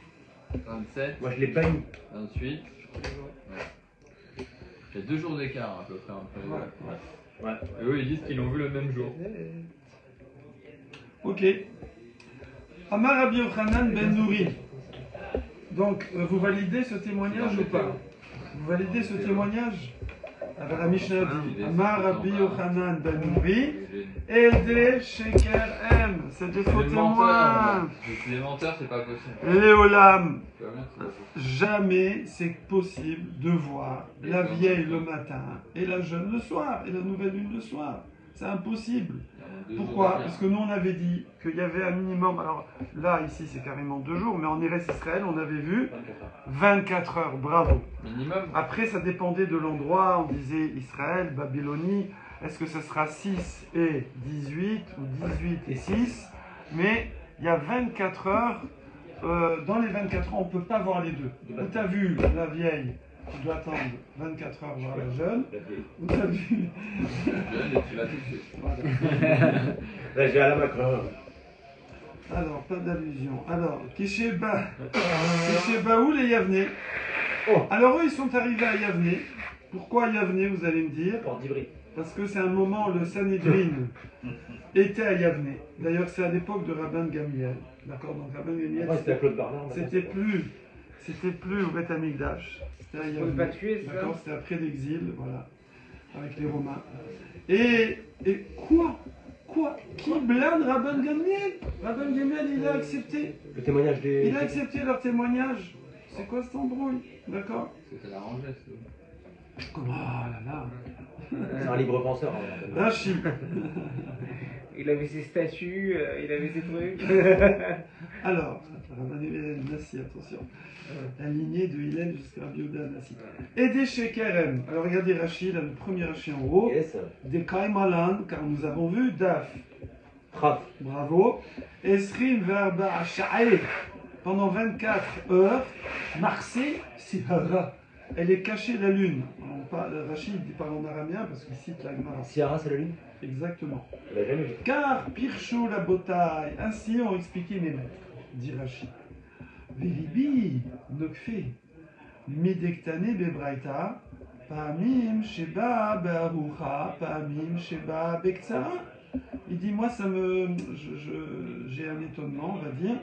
27, Moi je l'ai pas mis. 28. Il y a 2 jours d'écart à peu près entre les deux. Ouais. Et eux, ils disent qu'ils l'ont vu le même jour. Ok. Amar Rabbi Yochanan ben Nouri. Donc, vous validez ce témoignage ou pas? Vous validez ce témoignage? Alors la Mishnah dit Amar Rabbi Yochanan ben Nouri, Aidé Sheker M. C'est des faux témoins. C'est des menteurs, c'est pas possible. Léolam. Tu vois bien que c'est pas possible. Jamais c'est possible de voir la vieille le matin et la jeune le soir et la nouvelle lune le soir. C'est impossible. Il y a 2 jours Pourquoi? d'écart. Parce que nous on avait dit qu'il y avait un minimum, alors là ici c'est carrément 2 jours, mais en Eretz Israël on avait vu 24 heures, bravo. Minimum. Après ça dépendait de l'endroit, on disait Israël, Babylonie, est-ce que ce sera 6 et 18 ou 18 et 6, mais il y a 24 heures, dans les 24 heures on ne peut pas voir les deux. Ou tu as vu la vieille, tu dois attendre 24 heures voir la jeune, ou tu as vu... Jeune et tu vas tout de suite. Voilà. Là j'ai à la Macron. Alors, pas d'allusion. Alors, Keshebaoul et Yavne. Oh. Alors, eux, ils sont arrivés à Yavne. Pourquoi Yavne, vous allez me dire? Porte d'Ivry. Parce que c'est un moment, le Sanhedrin était à Yavne. D'ailleurs, c'est à l'époque de Rabban Gamliel. D'accord? Donc, Rabban Gamliel, Moi c'était à Claude Barnard. c'était plus au Beth Amikdash. C'était à Faut Yavne. pas tuer, ça. D'accord? C'était après l'exil, voilà. Avec les Romains. Et quoi? Qui blâme Rabban Gamliel? Rabban Gamliel, il a accepté. Le témoignage des. Il a accepté leur témoignage. C'est quoi cette embrouille? D'accord? Parce que ça l'arrangeait, c'est tout. Oh là là. C'est un libre penseur. Rachid. Il avait ses statuts, il avait ses trucs. Alors, Rabban Gamliel Nassi, attention. La lignée de Hillel jusqu'à Rabbi Yehuda Nassi. Et des Shekerem. Alors regardez Rachid, le premier Rachid en haut. Yes. Des Kaimalan, car nous avons vu Daf. Raf. Bravo. Esrim verba sha'e. Pendant 24 heures, Marseille, Sihara. Elle est cachée la lune. Rachid il parle en araméen parce qu'il cite la Gemara. Sierra, c'est la lune? Exactement. Elle a jamais vu. Car Pirchou la botaille, ainsi ont expliqué mes maîtres, dit Rachid. Viribi, Nokfe, Midektane bebraita, Pamim sheba be'arucha, Pamim sheba bektsara. Il dit, moi, j'ai un étonnement, on va dire,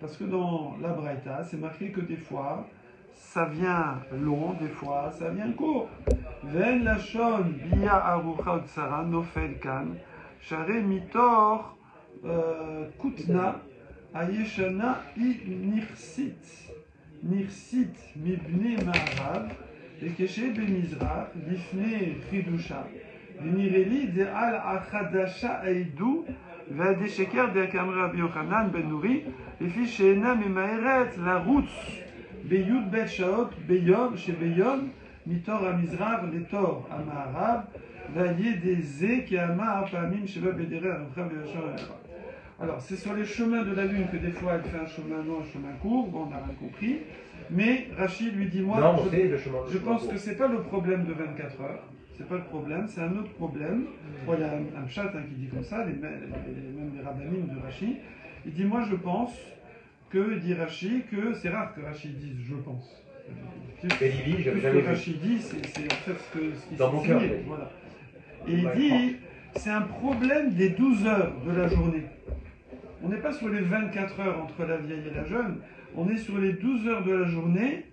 parce que dans la Braïta, c'est marqué que des fois, ça vient long, des fois, ça vient court. Ven lachon bia arucha tsara nofel kan, share mitor kutna ayeshana I nirsit mibne ma'arav, ekeshe bemizrach, lifne chidusha. ונראה דעל החדשה עדו והדשקר דאמר רבי יוחנן בן נורי לפי שאינה ממהרת לרוץ בי"ב שעות ביום שביום מתור המזרח לתור המערב ועל ידי זה כאמר פעמים שבא בדרי ארוכה וישר ארוכה. Alors, c'est sur les chemins de la lune que des fois elle fait un chemin long, un chemin court, bon, on n'a rien compris, mais Rachid lui dit, moi, Non, c'est le chemin. je pense que c'est pas le problème de 24 heures. C'est pas le problème, c'est un autre problème. Bon, il y a un pshat qui dit comme ça, même les rabbinim de Rachid. Il dit, moi je pense que, dit Rachid, que c'est rare que Rachid dise je pense. Bélibi, j'avais Tout ce jamais que vu. Rachid dit, c'est en fait ce qui Dans mon cœur, signé, oui. voilà. Et il Ouais, dit, c'est un problème des 12 heures de la journée. On n'est pas sur les 24 heures entre la vieille et la jeune, on est sur les 12 heures de la journée.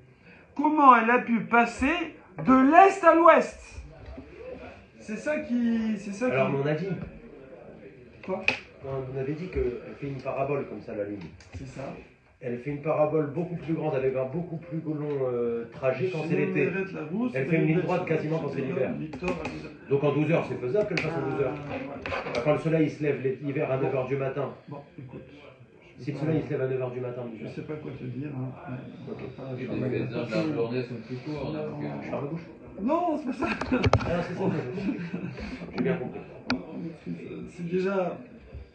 Comment elle a pu passer de l'est à l'ouest? C'est ça qui... Alors, on a dit. Quoi? On avait dit qu'elle fait une parabole comme ça, la lune. C'est ça. Elle fait une parabole beaucoup plus grande, avec un beaucoup plus long trajet quand c'est l'été. Elle fait une ligne droite quasiment quand c'est l'hiver. Donc en 12 heures, c'est faisable qu'elle fasse en 12 heures. Quand le soleil se lève l'hiver à 9h du matin. Bon, écoute, je Si le soleil il se lève à 9h du matin, Je sais pas quoi te dire. Hein. Ok. Et les heures de la journée sont plus courtes. Donc, Je ferme la bouche. Non, c'est pas ça. Ah, c'est ça. J'ai bien compris. C'est déjà.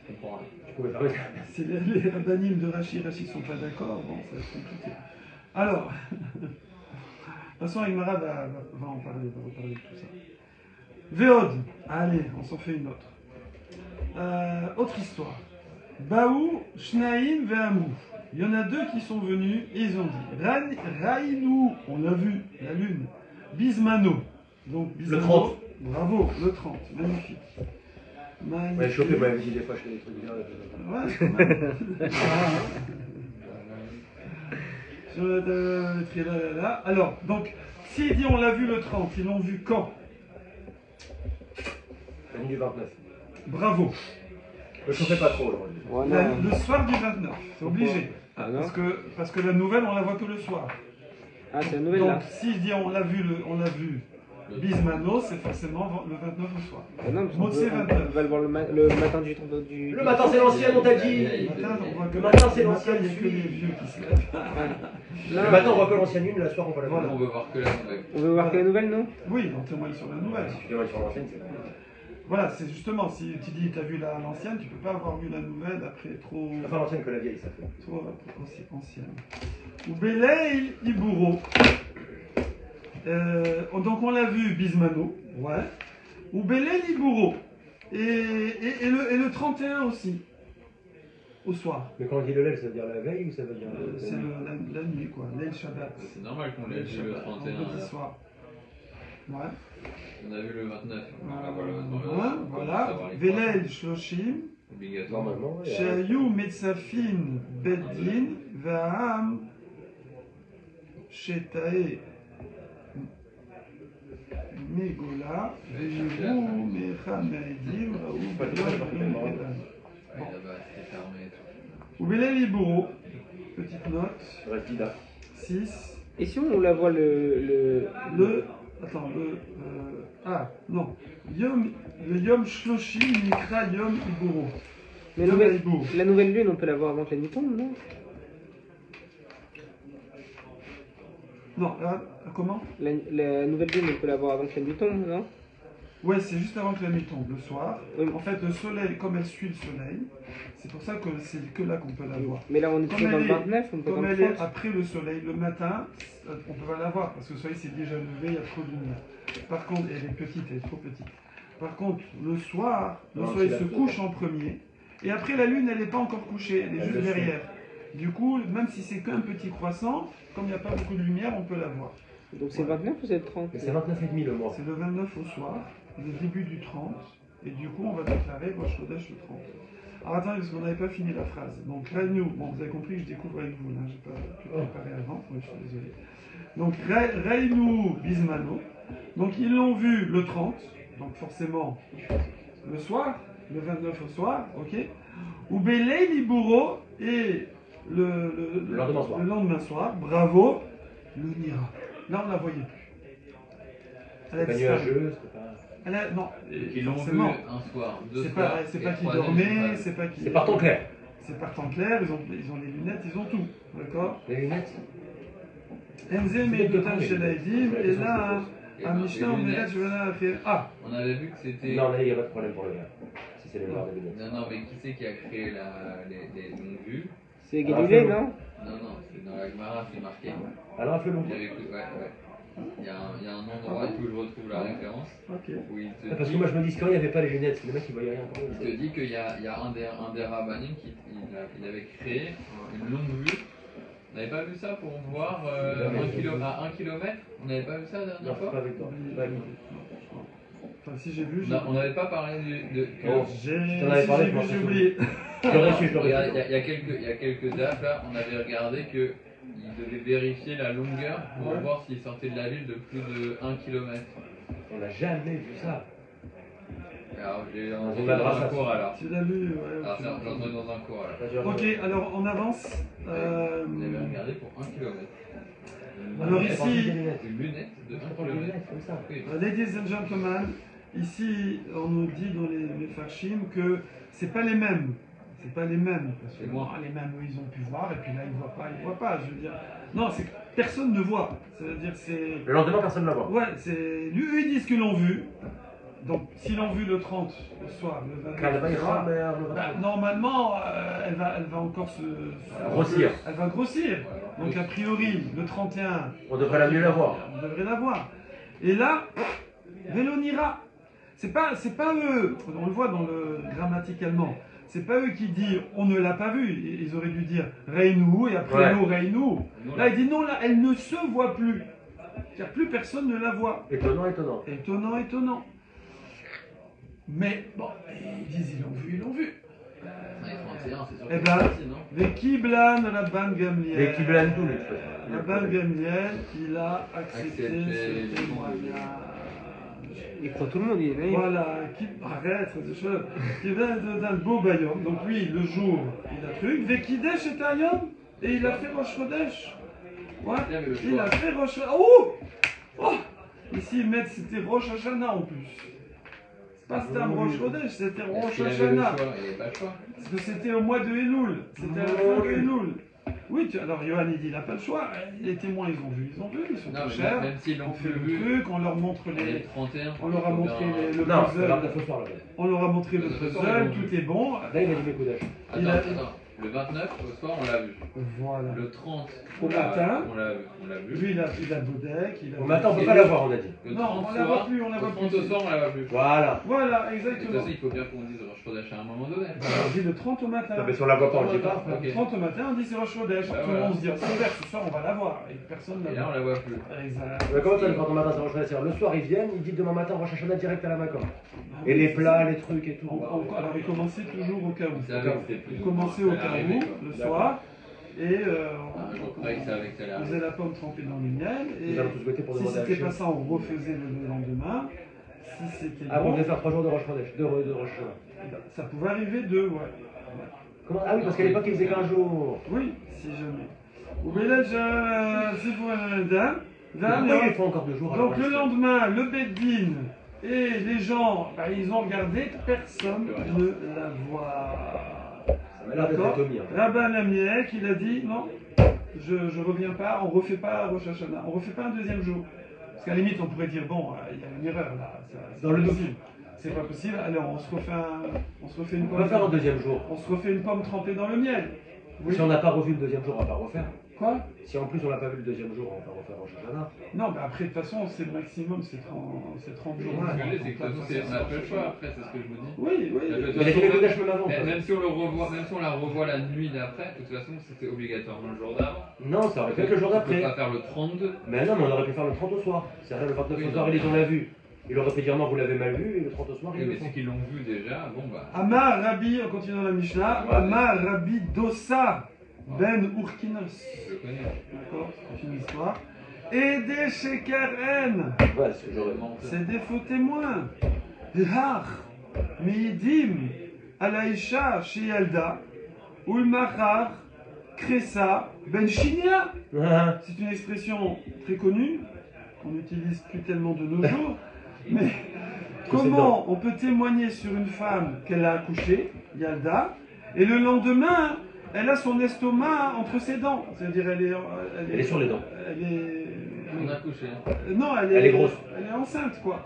Je comprends rien. Je pouvais fermer. C'est les rabbinim de Rashi sont pas d'accord. Bon, ça va être compliqué. Alors, de toute façon, Agmara va en parler, va reparler de tout ça. Véod. Allez, on s'en fait une autre. Autre histoire. Baou, Shnaim, Ve'amou. Il y en a deux qui sont venus et ils ont dit Raïnou, on a vu la lune. Bismano. Donc, Bismano, Le 30. Bravo, le 30. Magnifique. Ouais, chopé, moi, dit des fois, je fais des trucs bien. Ouais, quand même. Alors, donc, s'il dit on l'a vu le 30, ils l'ont vu quand? La nuit du 29. Bravo. Ne chauffez pas trop aujourd'hui. Le soir du 29, c'est obligé. Ah, non. Parce que la nouvelle, on la voit que le soir. Ah, c'est la nouvelle Donc, là. s'il dit on l'a vu Bismano, c'est forcément le 29 au soir. Ah non, parce Motse on 29. va le voir le matin du. Le matin, c'est l'ancienne, on t'a dit. Le matin, c'est l'ancien, l'ancienne il n'y a que les suite. vieux qui se lèvent. Le matin, on voit que l'ancienne lune, la soir, on voit la Voilà. on veut voir que la nouvelle. On veut voir que la nouvelle, non? Oui, on témoigne sur la nouvelle. Si tu témoignes sur l'ancienne, c'est Voilà, c'est justement, si tu dis tu as vu l'ancienne, tu peux pas avoir vu la nouvelle après trop enfin l'ancienne que la vieille, ça fait. ancienne. Ou Beleil Iburo. Donc on l'a vu Bismano, ouais. Ou Beleil Iburo. Et le 31 aussi, au soir. Mais quand on dit le lel, ça veut dire la veille ou ça veut dire C'est la nuit, quoi, Leil Shabbat. C'est normal qu'on l'ait vu le 31. Vendredi là. soir. Ouais. On a vu le 29. Voilà. Velel Shloshim. Obligatoire. Normalement, ouais. Shayu Metzafin Beddin Vaham Shetae Megola Vejiru Mecha Me'edim Raou Bayom Me'edan. Ouais, là-bas, c'était fermé et tout. Ou Velel Iburo, petite note, Reste Dida. 6. Et si on la voit Non. Le Yom Shloshim Nikra Yom Iburo. la nouvelle lune, on peut la voir avant que la nuit tombe, non? Non, comment? La nouvelle lune, on peut la voir avant que la nuit tombe, non? Ouais, c'est juste avant que la nuit tombe, le soir. Oui. En fait, le soleil, comme elle suit le soleil, c'est pour ça que c'est que là qu'on peut la voir. Mais là, on est Comme toujours dans elle le est- 29, on peut dans Comme le elle est 30. après le soleil, le matin, on peut pas la voir parce que le soleil s'est déjà levé, il y a trop de lumière. Par contre, elle est petite, elle est trop petite. Par contre, le soir, le Non, soleil c'est se la- couche en premier. Et après, la lune, elle n'est pas encore couchée, elle est Elle juste le suit. derrière. Du coup, même si c'est qu'un petit croissant, comme il n'y a pas beaucoup de lumière, on peut la voir. Donc c'est le 29 ou c'est le 30? Mais c'est 29,5 le mois. C'est le 29 au soir, le début du 30, et du coup on va déclarer Rosh Chodesh le 30. Alors attendez, parce qu'on n'avait pas fini la phrase. Donc Rainu, bon vous avez compris que je découvre avec vous, là, j'ai pas pu préparer avant, je suis désolé. Donc Rainu Bismano, donc ils l'ont vu le 30, donc forcément le soir, le 29 au soir, ok. Ou Belei Liburo, et le lendemain soir, bravo, le Nira. Là on la voyait plus. Elle a C'est pas disparu. nuageux, c'est pas. Non, Ils l'ont vu forcément. un soir, deux C'est soirs. pas, c'est et pas qu'ils troisième, dormaient, pas- c'est pas qu'ils. C'est par temps clair. C'est par temps clair, ils ont les lunettes, ils ont tout. D'accord. Les lunettes. Enze Medotan Shelaïdim, et là, Et à ben, Mishnah, les on est là, lunettes, tu vas là faire. Ah, On avait vu que c'était. Non, là, il n'y a pas de problème pour le verre. Si c'est les verres des lunettes. Non, mais qui c'est qui a créé les longues vues? C'est Galilée, non? Non, c'est dans la Gemara, c'est marqué. Alors, un peu long. Il y avait que- ouais. Il y a un endroit, il faut que je retrouve la référence, ok. où il te Parce que dit, moi, je me dis qu'il n'y avait pas les lunettes. Le mec, il voyait rien. il te dit qu'il y a un des rabbinim qui il avait créé une longue vue. On n'avait pas vu ça pour voir à 1 kilomètre? On n'avait pas vu ça la Non, dernière c'est pas fois? avec toi. Pas avec toi. Enfin, si j'ai vu, j'ai. On n'avait pas parlé que- Oh. J'ai T'en avais si parlé, j'ai je m'en vu, j'ai souviens. oublié. Je l'aurais su, je l'aurais Regarde, su. il y a quelques dates là, on avait regardé que il devait vérifier la longueur pour Ouais. voir s'il sortait de la ville de plus de 1 km. On n'a jamais vu ça. Alors j'ai On entendu va dans voir un ça. cours alors. Tu l'as lu, ouais. Alors j'ai entendu dans un cours alors. Ok, alors on avance. On avait regardé pour 1 km. Alors J'ai ici- pensé des lunettes. Une lunette de 1 Je prends des km. lunettes comme ça. Ladies and gentlemen, ici on nous dit dans les Mefarshim que c'est pas les mêmes. C'est pas les mêmes. Parce que C'est moi. les mêmes, eux, ils ont pu voir, et puis là, ils voient pas. Je veux dire. Non, c'est que personne ne voit. Ça veut dire c'est. Le lendemain, personne ne la voit. Ouais, c'est. Eux, ils disent qu'ils l'ont vu. Donc, s'ils l'ont vu le 30 au soir, le 29, normalement, elle va encore grossir. Elle va grossir. Donc, a priori, le 31, On devrait la mieux la voir. on devrait la voir. Et là, Vélonira. C'est pas eux, on le voit grammaticalement, c'est pas eux qui disent on ne l'a pas vu. Ils auraient dû dire Reinou et après nous, Reinou. Là, il dit non, là, elle ne se voit plus. C'est-à-dire, plus personne ne la voit. Étonnant. Étonnant. Mais bon, ils disent ils l'ont vu. Ouais, 31, c'est sûr. Eh que ben, c'est facile, non Vekiblan Rabban Gamliel. Les qui blâment tout, Rabban Gamliel, il a accepté Accepté ce témoignage. Il croit tout le monde, il est naïf. Voilà, arrête, c'est choses. Qui vient d'un beau bayom. Donc lui, le jour, il a truc. Vekidesh et Ayom. Et il a fait Rosh Chodesh. Ouais, Bien, mais le il soir. a fait Rosh Oh Ici, ils mettent, c'était Rosh Hashanah en plus. C'est pas Stam Rosh Chodesh, c'était Est-ce Rosh qu'il avait le Hashanah. choix? Il n'avait pas le choix. Parce que c'était au mois de Elul. C'était à la fin de Elul. Oui, alors Johan, il dit, il n'a pas le choix. Les témoins, ils ont vu, ils sont Non, pas mais chers. même s'ils On l'ont fait plus le vu, truc, on leur montre les les... 31. On leur a montré le Non, c'est puzzle. 29 au soir là. On leur a montré le Le puzzle, soir, ils l'ont tout vu. est bon. Là, il a dit mes coups d'âge. Il a- Attends. Le 29, au soir, on l'a vu. Voilà. Le 30, Au matin. on l'a vu. Lui, il a Bodek. Au matin, on peut pas la voir, on a dit. Le Non, 30 on la voit soir, plus, on la voit le 30 plus. au soir, on la voit plus. Voilà. Voilà, De toute exactement. façon, il faut bien qu'on dise Rosh Chodesh à un moment donné. On dit le 30 au matin. Non, mais si on la voit pas, on le dit pas. Ok. Le 30 au matin, on dit c'est Rosh Chodesh. Bah, Tout le voilà. monde se dit, super, ce soir, on va la voir. Et personne ne Et la là, on voit. la voit plus. Exact. Mais comment ça, le 30 matin, c'est Rosh Hashanah? Le soir, ils viennent, ils disent demain matin, Rosh Hashanah direct à la Macom. Et les plats, les trucs et tout. Alors, il commençait toujours au cas où. Il savait que c'était plus. Il commençait au Elle cas arrivait, où, quoi. le soir. Et Un jour près, il savait que ça allait on arriver. faisait la pomme trempée dans le miel. Et Nous allons tous voter pour si demander à c'était Hachem. pas ça, on refaisait le lendemain. Si c'était Ah bon, on bon, devait faire 3 jours de Rosh Chodesh, de Rosh Hashanah. ça pouvait arriver deux, ouais. Comment? Ah oui, parce qu'à l'époque, ils faisaient qu'un jour. Oui, si jamais. Ou bien c'est pour un dame. Pourquoi ils font encore 2 jours alors? Donc le lendemain, le Beddin et les gens, bah, ils ont regardé, personne ne la voit. Ça m'a l'air d'être D'accord. Tommy. Rabban Amiek, il a dit non, je reviens pas, on refait pas Rosh Hashanah, on refait pas un deuxième jour. Parce qu'à la limite, on pourrait dire bon, il y a une erreur là, c'est Dans le possible. C'est pas possible. Alors on se refait une On va faire un deuxième jour. On se refait une pomme trempée dans le miel. Oui. Si on n'a pas revu le deuxième jour, on va pas refaire. Quoi? Si en plus on n'a pas vu le deuxième jour, on va pas refaire Rosh Hashanah. Non, mais après de toute façon, c'est le maximum, c'est 30 jours. Ce que je dis, c'est que de toute façon, on n'a pas le choix. Après, c'est ce que je me dis. Oui, oui. De toute Mais les façon, Kodesh même avant. même si on le revoit, même si on la revoit la nuit d'après, de toute façon, c'était obligatoirement le jour d'avant. Non, ça aurait pu être le jour On peut d'après. pas faire le 32. Mais non, mais on aurait pu faire le 30 au soir. C'est vrai, le 29 Oui, au soir, non. ils ont la vue. Il aurait pu dire non, vous l'avez mal vu, et le 30 au soir, Oui, ils le mais font. c'est qu'ils l'ont vu déjà, bon bah. Amar Rabbi, en continuant la Mishnah, Ouais. Amar Rabbi Dossa ben Urkinos. Je le connais. D'accord, c'est une histoire. Et des Shekeren, Ouais, c'est ce que j'aurais. c'est des faux témoins. Har, Midim, Alaïcha, Sheyalda, Ulmachar, Kresa, Ben Shinya. Ah, C'est une expression très connue, qu'on n'utilise plus tellement de nos jours, mais comment on peut témoigner sur une femme qu'elle a accouché, Yalda, et le lendemain, elle a son estomac entre ses dents, c'est-à-dire Elle est sur les dents. Elle est... On a couché. Non, Elle est grosse. Elle est enceinte, quoi.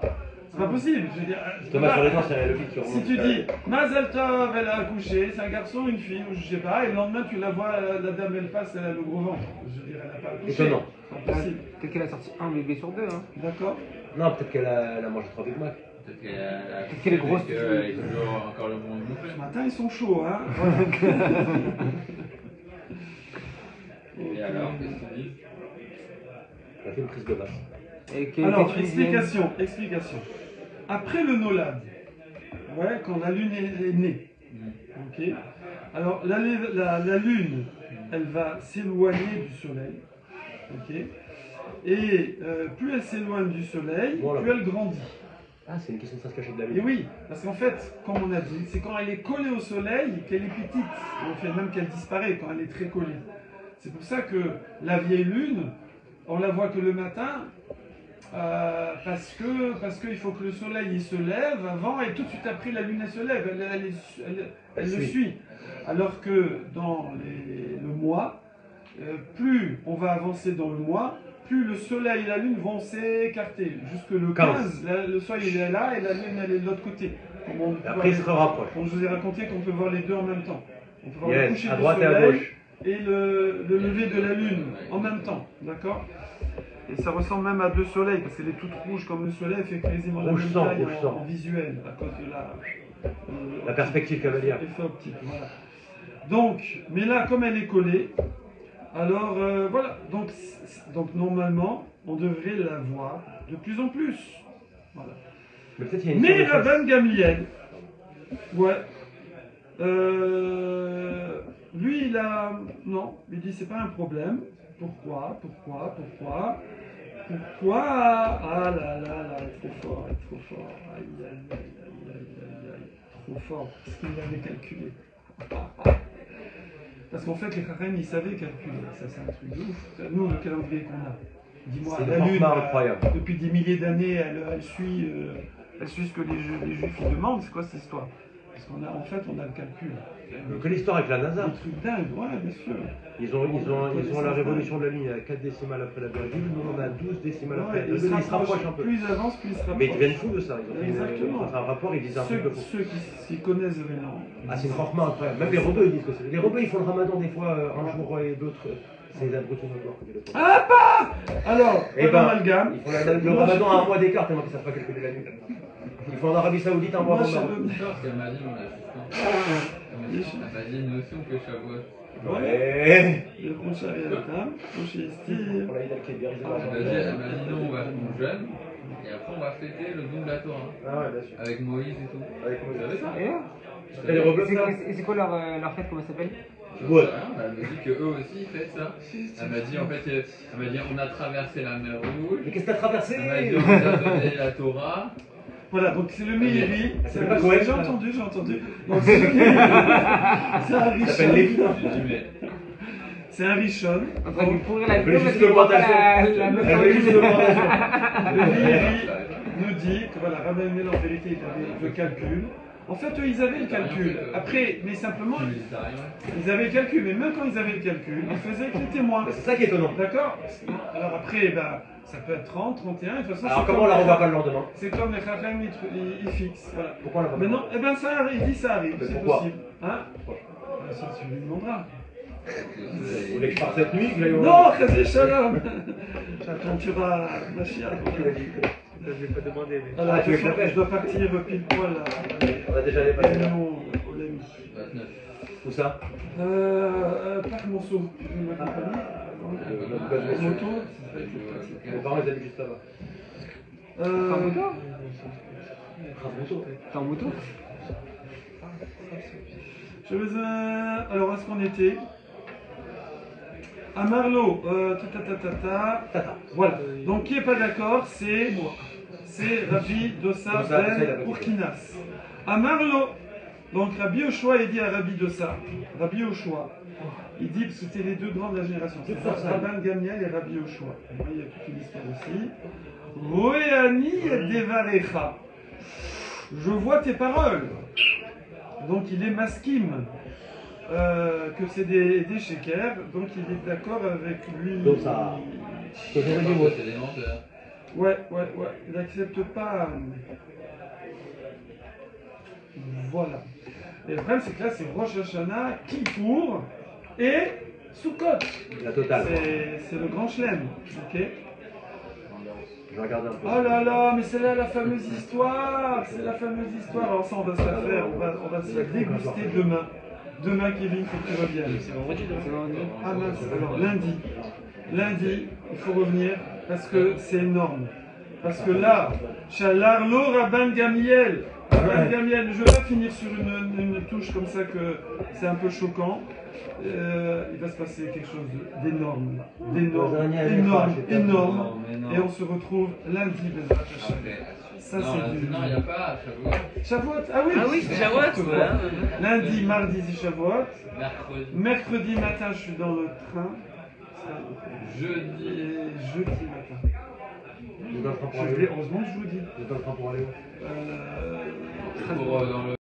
C'est pas possible, je veux dire... Thomas sur les dents, c'est le fil qui Si tu dis, Mazal Tov, elle a accouché, c'est un garçon, une fille, ou je sais pas, et le lendemain tu la vois, la dame elle passe, elle a le gros ventre. Je veux dire, elle n'a pas accouché. Étonnant. C'est pas possible. Peut-être qu'elle a sorti un bébé sur deux. Hein. D'accord. Non, peut-être qu'elle a mangé 3 Big Mac. Peut-être qu'elle qu'elle est grosse. Elle est toujours encore le bon Ce gonflé. matin ils sont chauds, hein. Et alors, qu'est-ce qu'ils disent? Elle a fait une prise de masse. Et que, Alors, que tu viennes- explication. Après le Nolad, ouais, quand la lune est née, ok. Alors la lune, elle va s'éloigner du soleil, ok. Et plus elle s'éloigne du soleil, Voilà. plus elle grandit. Ah, c'est une question de ça se cacher de la Et vie. oui, parce qu'en fait, comme on a dit, c'est quand elle est collée au soleil qu'elle est petite. Et on fait même qu'elle disparaît quand elle est très collée. C'est pour ça que la vieille lune, on la voit que le matin, parce qu'il faut que le soleil il se lève avant et tout de suite après la lune elle se lève, elle le suit. Alors que dans le mois, plus on va avancer dans le mois, plus le soleil et la lune vont s'écarter. Jusque le 15, le soleil il est là et la lune elle est de l'autre côté. Après il se rapproche. Donc je vous ai raconté qu'on peut voir les deux en même temps. On peut voir Yes, le coucher à du droite et à soleil gauche. et le lever de la lune en même temps. D'accord? Et ça ressemble même à deux soleils parce qu'elle est toute rouge comme le soleil, elle fait quasiment la même taille en visuel à cause de la perspective cavalière. Effet optique, voilà. Donc, mais là, comme elle est collée, alors voilà. Donc normalement, on devrait la voir de plus en plus. Voilà. Mais Rabban Gamliel, ouais. Lui, il a. Non, il dit c'est pas un problème. Pourquoi? Ah là là là, trop fort. Aïe, trop fort. Parce qu'il avait calculé. Parce qu'en fait, les Chachamim, ils savaient calculer. Ça, c'est un truc de ouf. Nous, le calendrier qu'on a. Dis-moi, la Lune, depuis des milliers d'années, elle suit ce que les Juifs ils demandent. C'est quoi cette histoire? Parce qu'en fait, on a le calcul. Que l'histoire avec la NASA. Un truc dingue, ouais, bien sûr. Ils ont la révolution de la ligne à 4 décimales après la virgule. Nous, on a 12 décimales après la virgule. Ils se rapprochent un peu. Plus ils avancent, plus ils se rapprochent. Mais ils deviennent fous de ça. Ils ont fait un rapport, ils disent un truc de fou. Ceux qui s'y connaissent vraiment. Ah, c'est franchement incroyable. Même les rebeux, ils disent que c'est. Les rebeux, ils font le ramadan des fois un jour et d'autres. C'est les abrutis notoires qui le font. Ah, pas alors, et ben, amalgame. Ils font le ramadan à un mois d'écart tellement qu'ils ne savent pas calculer la nuit. Ils font en Arabie Saoudite un mois avant. Parce qu'elle m'a dit, on a juste un. Elle m'a dit, nous aussi on fait Shavuot. Ouais. Le prochain est la table, le prochain est style. Elle m'a dit, non, on jeûne. Et après, on va fêter le don de la Torah. Ah ouais, bien sûr. Avec Moïse et tout. Avec Moïse. Vous savez ça? Et c'est quoi leur fête? Comment ça s'appelle? Ouais. Elle m'a dit qu'eux aussi ils fêtent ça. Elle m'a dit en fait, on a traversé la mer Rouge. Mais qu'est-ce que t'as traversé? Elle m'a dit on a donné la Torah. Voilà, donc c'est le Meiri. C'est pas Cohen. J'ai entendu. Donc c'est le Meiri. C'est un Rishon. Ça s'appelle Lévi. C'est un Rishon. Enfin, il pourrait la vidéo parce qu'il voit pas la Le Meiri nous dit que voilà, Rabbi Gamliel en vérité il avait le calcul. En fait, eux, ils avaient le calcul. Après, mais simplement, ils avaient le calcul. Mais même quand ils avaient le calcul, ils faisaient avec les témoins. C'est ça qui est étonnant. D'accord? Alors après, bah, ça peut être 30, 31. De toute façon, alors comment on la revoit pas le lendemain? C'est comme les Chachamim, ils fixent. Voilà. Pourquoi on la revoit pas? Mais non, eh ben ça arrive, il dit ça arrive. Mais c'est pourquoi? possible. Hein? Ça, tu lui demanderas. Vous voulez que je parte cette nuit? Non, Chazé Shalom. J'attends ma chienne. Je vais pas demander. Mais... Alors, tu veux que je dois partir pile poil là. On a déjà dépassé là. Au Lamy. 29. Où ça? Parc Monceau. Tu veux m'accompagner? Moto. Mes parents ils habitent juste là-bas. T'es en moto? T'es en moto? J'ai besoin. Alors, où est-ce qu'on était? À Marlo. Voilà. Donc, qui n'est pas d'accord, c'est moi. C'est Rabbi Dossa ben Urkinas. À Marlo. Donc, Rabbi Yoshua, il dit à Rabbi Dossa. Rabbi Yoshua. Il dit, parce que c'était les deux grands de la génération. C'est Rabban Gamliel et Rabbi Yoshua. Il y a toute une histoire aussi. Roéani Devarecha. Je vois tes paroles. Donc il est maskim, que c'est des shekers, donc il est d'accord avec lui. Donc ça. C'est des menteurs. Ouais. Il n'accepte pas. Voilà. Et le problème, c'est que là, c'est Rosh Hashanah, Kippour et Sukkot. La totale. C'est le grand chelem. Ok. Je regarde un peu. Oh là là, mais c'est là la fameuse histoire. C'est la fameuse histoire. Alors ça, on va se la faire. On va se la déguster demain. Demain, Kevin, faut que tu reviennes. C'est vendredi, non? Ah mince, alors lundi. Lundi, il faut revenir parce que c'est énorme. Parce que là, Shalarlo Rabban Gamliel. Rabban Gamliel, je vais finir sur une touche comme ça que c'est un peu choquant. Il va se passer quelque chose d'énorme. Énorme. Et on se retrouve lundi. Ça, c'est du... Non, il n'y a pas Shavuot. Ah oui, c'est Shavuot. Lundi, mardi, c'est Shavuot. Mercredi. Mercredi matin, je suis dans le train. Jeudi matin. Heureusement que je vous dis. Vous êtes en train pour aller où? Pour dans le